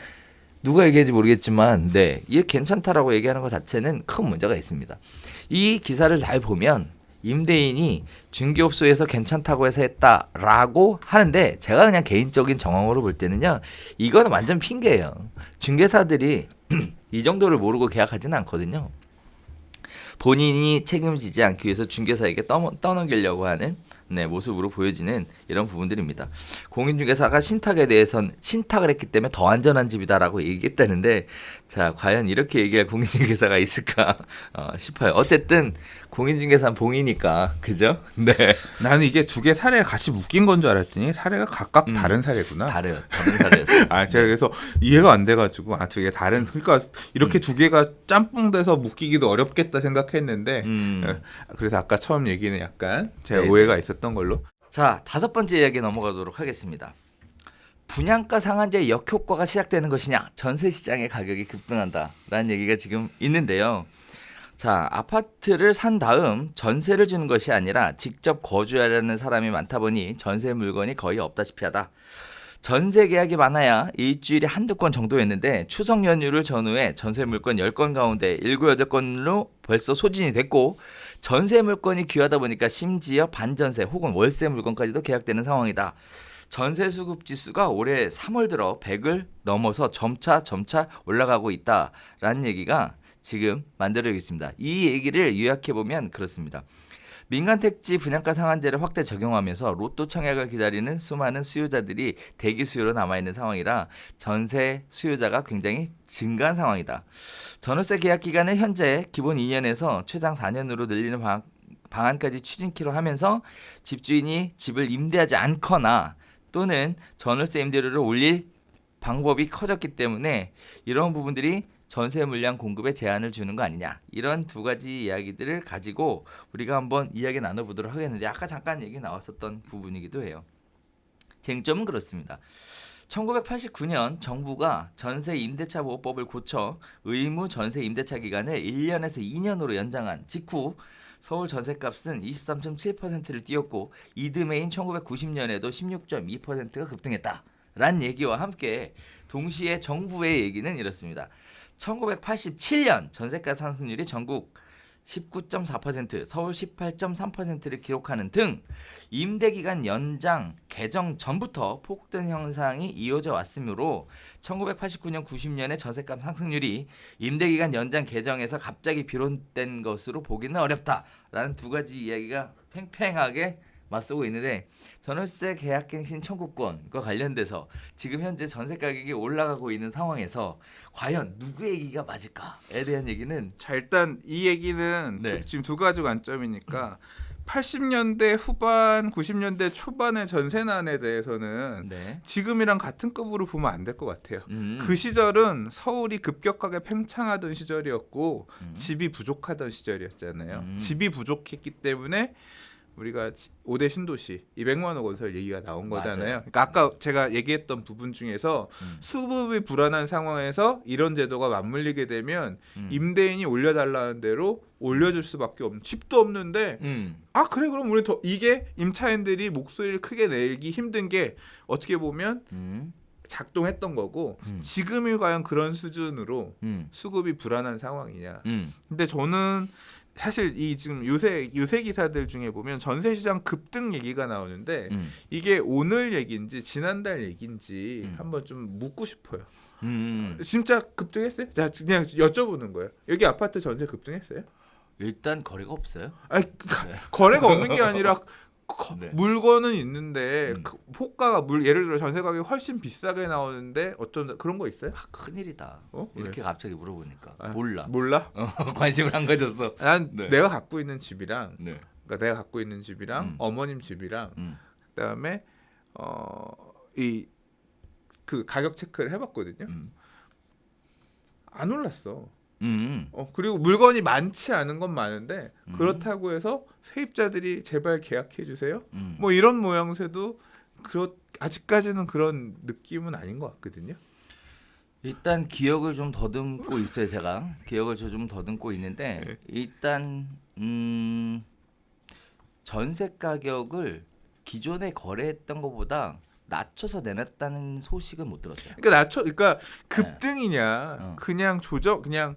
누가 얘기할지 모르겠지만 네, 이 괜찮다라고 얘기하는 것 자체는 큰 문제가 있습니다. 이 기사를 잘 보면 임대인이 중개업소에서 괜찮다고 해서 했다라고 하는데 제가 그냥 개인적인 정황으로 볼 때는요. 이거는 완전 핑계예요. 중개사들이 이 정도를 모르고 계약하지는 않거든요. 본인이 책임지지 않기 위해서 중개사에게 떠넘기려고 하는 네, 모습으로 보여지는 이런 부분들입니다. 공인중개사가 신탁에 대해선 신탁을 했기 때문에 더 안전한 집이다라고 얘기했다는데 자 과연 이렇게 얘기할 공인중개사가 있을까 싶어요. 어쨌든 공인중개사는 봉이니까 그죠? 네. 나는 이게 두 개 사례가 같이 묶인 건 줄 알았더니 사례가 각각 다른 사례구나. 다른 사례였어요. 제가 그래서 이해가 안 돼가지고 두 개 다른 그러니까 이렇게 두 개가 짬뽕돼서 묶이기도 어렵겠다 생각했는데 그래서 아까 처음 얘기는 약간 제가 네네. 오해가 있었던 걸로. 자, 5번째 이야기 넘어가도록 하겠습니다. 분양가 상한제 역효과가 시작되는 것이냐? 전세 시장의 가격이 급등한다라는 얘기가 지금 있는데요. 자, 아파트를 산 다음 전세를 주는 것이 아니라 직접 거주하려는 사람이 많다 보니 전세 물건이 거의 없다시피 하다. 전세 계약이 많아야 일주일에 한두 건 정도였는데 추석 연휴를 전후에 전세 물건 10건 가운데 7, 8건으로 벌써 소진이 됐고 전세 물건이 귀하다 보니까 심지어 반전세 혹은 월세 물건까지도 계약되는 상황이다. 전세 수급 지수가 올해 3월 들어 100을 넘어서 점차 올라가고 있다라는 얘기가 지금 만들어지고 있습니다. 이 얘기를 요약해보면 그렇습니다. 민간 택지 분양가 상한제를 확대 적용하면서 로또 청약을 기다리는 수많은 수요자들이 대기 수요로 남아있는 상황이라 전세 수요자가 굉장히 증가한 상황이다. 전월세 계약 기간을 현재 기본 2년에서 최장 4년으로 늘리는 방안까지 추진키로 하면서 집주인이 집을 임대하지 않거나 또는 전월세 임대료를 올릴 방법이 커졌기 때문에 이런 부분들이 전세 물량 공급에 제한을 주는 거 아니냐 이런 두 가지 이야기들을 가지고 우리가 한번 이야기 나눠보도록 하겠는데 아까 잠깐 얘기 나왔었던 부분이기도 해요. 쟁점은 그렇습니다. 1989년 정부가 전세 임대차 보호법을 고쳐 의무 전세 임대차 기간을 1년에서 2년으로 연장한 직후 서울 전세값은 23.7%를 뛰었고 이듬해인 1990년에도 16.2%가 급등했다라는 얘기와 함께 동시에 정부의 얘기는 이렇습니다. 1987년 전세가 상승률이 전국 19.4%, 서울 18.3%를 기록하는 등 임대기간 연장 개정 전부터 폭등 현상이 이어져 왔으므로 1989년 90년의 전세값 상승률이 임대기간 연장 개정에서 갑자기 비롯된 것으로 보기는 어렵다라는 두 가지 이야기가 팽팽하게 맞서고 있는데 전월세 계약갱신 청구권과 관련돼서 지금 현재 전세 가격이 올라가고 있는 상황에서 과연 누구의 얘기가 맞을까에 대한 얘기는 자 일단 이 얘기는 네. 지금 두 가지 관점이니까 80년대 후반 90년대 초반의 전세난에 대해서는 네. 지금이랑 같은 급으로 보면 안 될 것 같아요. 음. 그 시절은 서울이 급격하게 팽창하던 시절이었고 집이 부족하던 시절이었잖아요. 집이 부족했기 때문에 우리가 5대 신도시 200만 원 건설 얘기가 나온 거잖아요. 맞아요. 그러니까 아까 제가 얘기했던 부분 중에서 수급이 불안한 상황에서 이런 제도가 맞물리게 되면 임대인이 올려달라는 대로 올려줄 수밖에 없는 집도 없는데 그래 그럼 우리 더 이게 임차인들이 목소리를 크게 내기 힘든 게 어떻게 보면 작동했던 거고 지금이 과연 그런 수준으로 수급이 불안한 상황이냐. 근데 저는 사실 이 지금 요새 기사들 중에 보면 전세 시장 급등 얘기가 나오는데 이게 오늘 얘기인지 지난달 얘기인지 한번 좀 묻고 싶어요. 진짜 급등했어요? 자 그냥 여쭤보는 거예요. 여기 아파트 전세 급등했어요? 일단 거래가 없어요. 아니 거래가 없는 게 아니라 네. 물건은 있는데 그 호가가 예를 들어 전세 가격이 훨씬 비싸게 나오는데 어떤 그런 거 있어요? 큰일이다. 왜? 이렇게 갑자기 물어보니까 몰라. 몰라? 관심을 안 가졌어. 난 네. 내가 갖고 있는 집이랑 네. 그러니까 내가 갖고 있는 집이랑 어머님 집이랑 그다음에 이 그 가격 체크를 해봤거든요. 안 올랐어. 그리고 물건이 많지 않은 건 많은데 그렇다고 해서 세입자들이 제발 계약해 주세요. 뭐 이런 모양새도 아직까지는 그런 느낌은 아닌 것 같거든요. 일단 기억을 좀 더듬고 있어요. 제가 기억을 좀 더듬고 있는데 일단 전세 가격을 기존에 거래했던 것보다 낮춰서 내놨다는 소식은 못 들었어요. 그러니까 급등이냐 네. 그냥 조정 그냥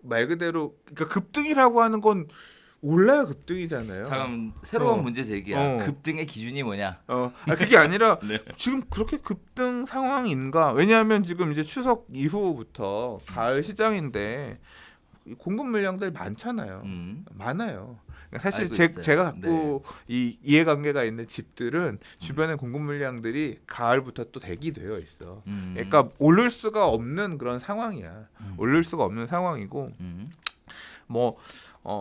말 그대로 그러니까 급등이라고 하는 건 올라야 급등이잖아요. 잠깐 새로운 어. 문제 제기야. 어. 급등의 기준이 뭐냐? 그게 아니라 네. 지금 그렇게 급등 상황인가? 왜냐하면 지금 이제 추석 이후부터 가을 시장인데 공급 물량들 많잖아요. 많아요. 그러니까 사실 알고 있어요. 제가 갖고 이 이해관계가 있는 집들은 주변에 공급 물량들이 가을부터 또 대기되어 있어. 그러니까 오를 수가 없는 그런 상황이야. 오를 수가 없는 상황이고 뭐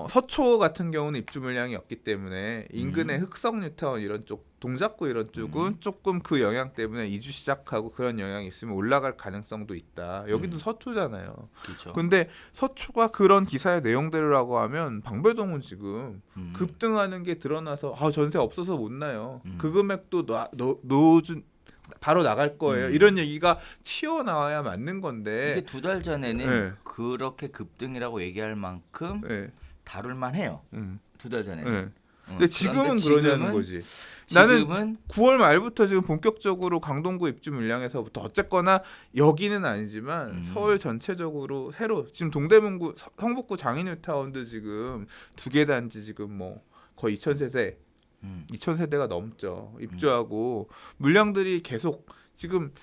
서초 같은 경우는 입주 물량이 없기 때문에 인근의 흑성 뉴타운 이런 쪽 동작구 이런 쪽은 조금 그 영향 때문에 이주 시작하고 그런 영향이 있으면 올라갈 가능성도 있다. 여기도 서초잖아요. 그렇죠. 근데 서초가 그런 기사의 내용대로라고 하면 방배동은 지금 급등하는 게 드러나서 전세 없어서 못 나요. 그 금액도 노준 바로 나갈 거예요. 이런 얘기가 튀어나와야 맞는 건데 이게 2달 전에는 네. 그렇게 급등이라고 얘기할 만큼 네. 다룰만 해요. 2달 전에. 네. 근데 지금은 그러냐는 거지. 지금은 나는 9월 말부터 지금 본격적으로 강동구 입주 물량에서부터 어쨌거나 여기는 아니지만 서울 전체적으로 새로 지금 동대문구 성북구 장인뉴타운도 지금 2개 단지 지금 뭐 거의 2,000세대 2,000세대가 넘죠. 입주하고 물량들이 계속 지금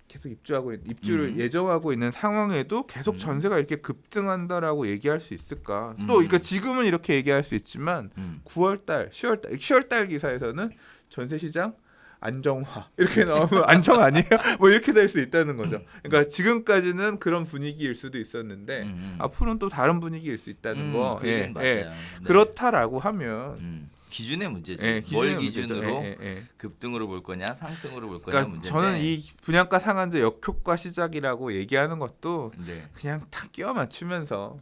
계속 입주를 예정하고 있는 상황에도 계속 전세가 이렇게 급등한다라고 얘기할 수 있을까? 또 그러니까 지금은 이렇게 얘기할 수 있지만 9월달, 10월달 기사에서는 전세 시장 안정화 이렇게 나오면 안정 아니에요? 뭐 이렇게 될 수 있다는 거죠. 그러니까 지금까지는 그런 분위기일 수도 있었는데 앞으로는 또 다른 분위기일 수 있다는 거. 그 얘기는 맞아요. 네. 그렇다라고 하면 기준의 문제죠. 기준의 뭘 기준으로 문제죠. 급등으로 볼 거냐, 상승으로 볼 거냐 그러니까 문제인데. 저는 이 분양가 상한제 역효과 시작이라고 얘기하는 것도 네. 그냥 다 끼워 맞추면서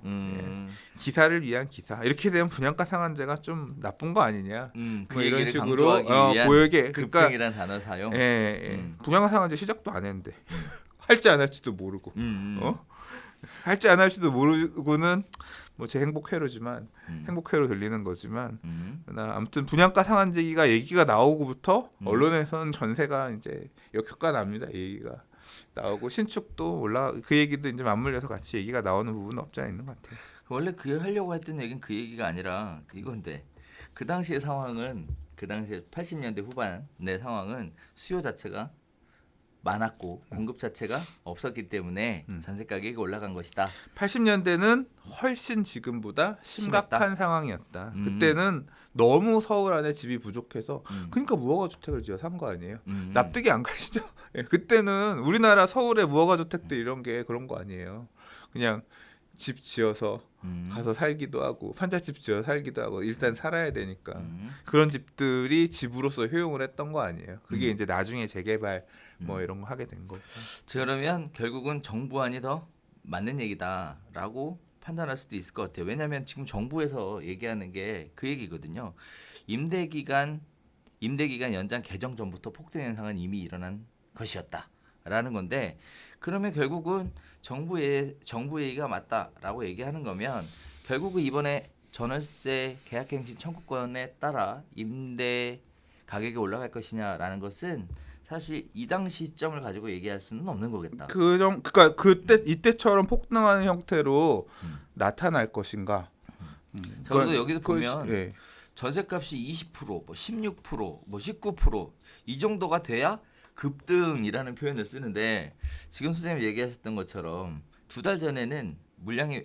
기사를 위한 기사 이렇게 되면 분양가 상한제가 좀 나쁜 거 아니냐 그 뭐 이런 얘기를 식으로 강조하기 위한 보여게 그러니까 급등이라는 단어 사용. 분양가 상한제 시작도 안 했는데 할지 안 할지도 모르고 할지 안 할지도 모르고는 뭐 제 행복회로지만 행복회로 들리는 거지만 아무튼 분양가 상한제기가 얘기가 나오고부터 언론에서는 전세가 이제 역효과 납니다. 얘기가 나오고 신축도 그 얘기도 이제 맞물려서 같이 얘기가 나오는 부분은 없지 않아 있는 것 같아요. 원래 그 하려고 했던 얘기는 그 얘기가 아니라 이건데 그 당시의 상황은 그 당시에 80년대 후반의 상황은 수요 자체가 많았고 공급 자체가 없었기 때문에 전세 가격이 올라간 것이다. 80년대는 훨씬 지금보다 심각한 심했다? 상황이었다. 그때는 너무 서울 안에 집이 부족해서 그러니까 무허가 주택을 지어 산 거 아니에요. 납득이 안 가시죠? 예, 그때는 우리나라 서울의 무허가 주택들 이런 게 그런 거 아니에요. 그냥 집 지어서 가서 살기도 하고 판잣집 지어 살기도 하고 일단 살아야 되니까 그런 집들이 집으로서 효용을 했던 거 아니에요. 그게 이제 나중에 재개발 뭐 이런 거 하게 된 거고. 그러면 결국은 정부안이 더 맞는 얘기다라고 판단할 수도 있을 것 같아요. 왜냐하면 지금 정부에서 얘기하는 게 그 얘기거든요. 임대기간 연장 개정 전부터 폭등 현상은 이미 일어난 것이었다라는 건데 그러면 결국은 정부의 얘기가 맞다라고 얘기하는 거면 결국은 이번에 전월세 계약갱신 청구권에 따라 임대 가격이 올라갈 것이냐라는 것은 사실 이 당시 시점을 가지고 얘기할 수는 없는 거겠다. 그러니까 이때처럼 폭등하는 형태로 나타날 것인가? 저도 여기서 보면 전세값이 20%, 뭐 16%, 뭐 19%이 정도가 돼야 급등이라는 표현을 쓰는데 지금 선생님 얘기하셨던 것처럼 2달 전에는 물량이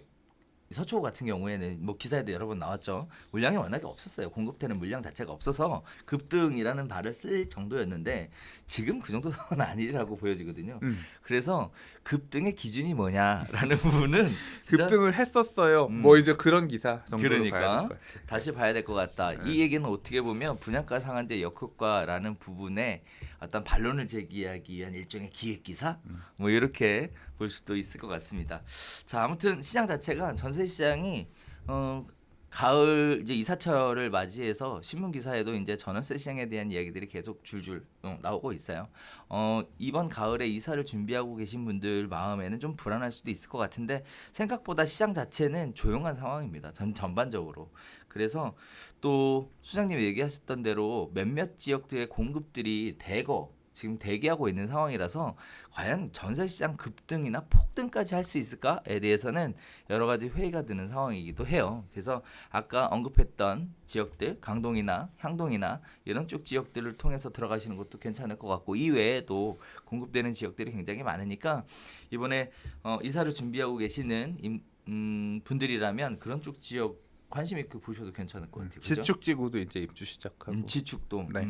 서초 같은 경우에는 뭐 기사에도 여러 번 나왔죠. 물량이 워낙에 없었어요. 공급되는 물량 자체가 없어서 급등이라는 말을 쓸 정도였는데 지금 그 정도 상황은 아니라고 보여지거든요. 그래서 급등의 기준이 뭐냐라는 부분은 급등을 했었어요. 뭐 이제 그런 기사 정도로 그러니까 봐야 될 것 같아요. 다시 봐야 될 것 같다. 이 얘기는 어떻게 보면 분양가 상한제 역효과라는 부분에 어떤 반론을 제기하기 위한 일종의 기획 기사 뭐 이렇게 볼 수도 있을 것 같습니다. 자, 아무튼 시장 자체가 전세 시장이 가을 이제 이사철을 맞이해서 신문 기사에도 이제 전월세 시장에 대한 이야기들이 계속 줄줄 나오고 있어요. 이번 가을에 이사를 준비하고 계신 분들 마음에는 좀 불안할 수도 있을 것 같은데 생각보다 시장 자체는 조용한 상황입니다. 전반적으로. 그래서 또 수장님 얘기하셨던 대로 몇몇 지역들의 공급들이 대거 지금 대기하고 있는 상황이라서 과연 전세시장 급등이나 폭등까지 할 수 있을까에 대해서는 여러 가지 회의가 드는 상황이기도 해요. 그래서 아까 언급했던 지역들, 강동이나 향동이나 이런 쪽 지역들을 통해서 들어가시는 것도 괜찮을 것 같고 이 외에도 공급되는 지역들이 굉장히 많으니까 이번에 이사를 준비하고 계시는 분들이라면 그런 쪽 지역 관심 있게 보셔도 괜찮을 것 같아요. 그죠? 지축지구도 이제 입주 시작하고. 지축도. 네.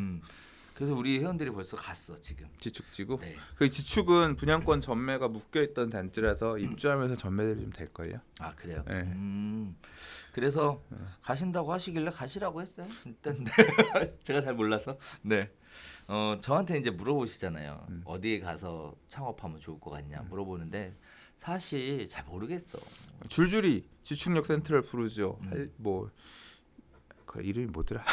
그래서 우리 회원들이 벌써 갔어 지금. 지축지구. 네. 그 지축은 분양권 전매가 묶여 있던 단지라서 입주하면서 전매들이 좀 될 걸요. 아 그래요. 네. 그래서 가신다고 하시길래 가시라고 했어요. 일단 제가 잘 몰라서. 네. 저한테 이제 물어보시잖아요. 어디에 가서 창업하면 좋을 것 같냐 물어보는데 사실 잘 모르겠어. 줄줄이 지축역 센트럴 푸르지오 그 이름이 뭐더라?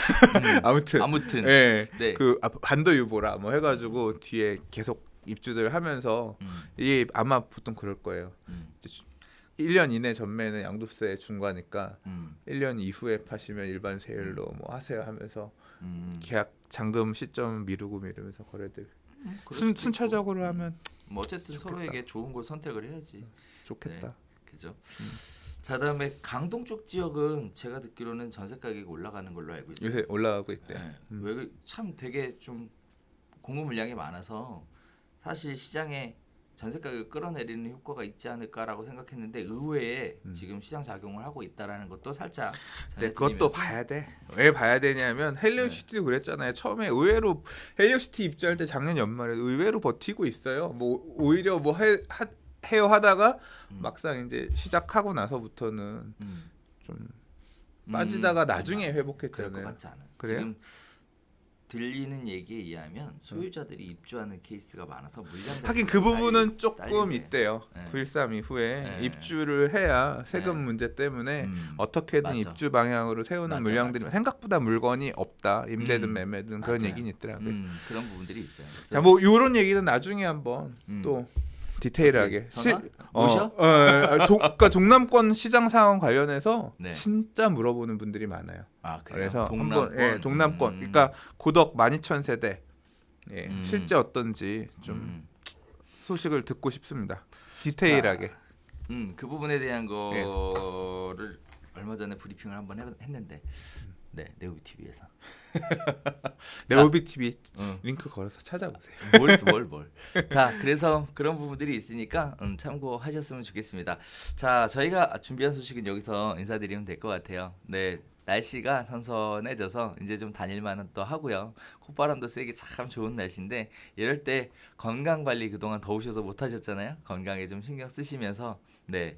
아무튼 예. 네. 그 반도 유보라 뭐 해가지고 뒤에 계속 입주들 하면서 이게 아마 보통 그럴 거예요. 1년 이내 전매는 양도세 중과니까 1년 이후에 파시면 일반 세율로 뭐 하세요 하면서 계약 잔금 시점 미루면서 거래들 순차적으로 하면 뭐 어쨌든 좋겠다. 서로에게 좋은 걸 선택을 해야지. 좋겠다. 네. 그죠. 자 다음에 강동 쪽 지역은 제가 듣기로는 전세 가격이 올라가는 걸로 알고 있어요. 요새 올라가고 있대. 네. 왜참 되게 좀 공급 물량이 많아서 사실 시장에 전세 가격을 끌어내리는 효과가 있지 않을까라고 생각했는데 의외에 지금 시장 작용을 하고 있다라는 것도 살짝 네, 그것도 봐야 돼. 왜 봐야 되냐면 헬리오시티도 그랬잖아요. 처음에 의외로 헬리오시티 입주할 때 작년 연말에 의외로 버티고 있어요. 뭐 오히려 뭐 해요 하다가 막상 이제 시작하고 나서부터는 좀 빠지다가 나중에 그럴 것 회복했잖아요. 같지 않아요. 그래요? 지금 들리는 얘기에 의하면 소유자들이 입주하는 케이스가 많아서 물량 하긴 그 부분은 조금 딸리네. 있대요. 네. 9.13 이후에 네. 입주를 해야 세금 네. 문제 때문에 어떻게든 맞아. 입주 방향으로 세우는 맞아, 물량들이 맞아. 생각보다 물건이 없다. 임대든 매매든 그런 맞아요. 얘기는 있더라고요. 그런 부분들이 있어요. 그래서 자, 뭐 이런 얘기는 나중에 한번 또 디테일하게 전화? 모셔? 그러니까 동남권 시장 상황 관련해서 네. 진짜 물어보는 분들이 많아요. 아 그래요? 그래서 동남권? 한번 동남권, 그러니까 고덕 12,000세대 실제 어떤지 좀 소식을 듣고 싶습니다. 디테일하게. 그 부분에 대한 거를 얼마 전에 브리핑을 한번 했는데, 네 네오비 TV에서 네오비 TV 링크 걸어서 찾아보세요. 뭘. 자, 그래서 그런 부분들이 있으니까 참고하셨으면 좋겠습니다. 자, 저희가 준비한 소식은 여기서 인사드리면 될 것 같아요. 네, 날씨가 선선해져서 이제 좀 다닐만은 또 하고요. 콧바람도 쐬기 참 좋은 날씨인데 이럴 때 건강 관리 그동안 더우셔서 못 하셨잖아요. 건강에 좀 신경 쓰시면서 네,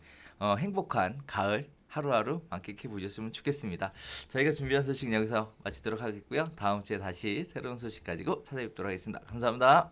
행복한 가을 하루하루 만끽해 보셨으면 좋겠습니다. 저희가 준비한 소식 여기서 마치도록 하겠고요. 다음 주에 다시 새로운 소식 가지고 찾아뵙도록 하겠습니다. 감사합니다.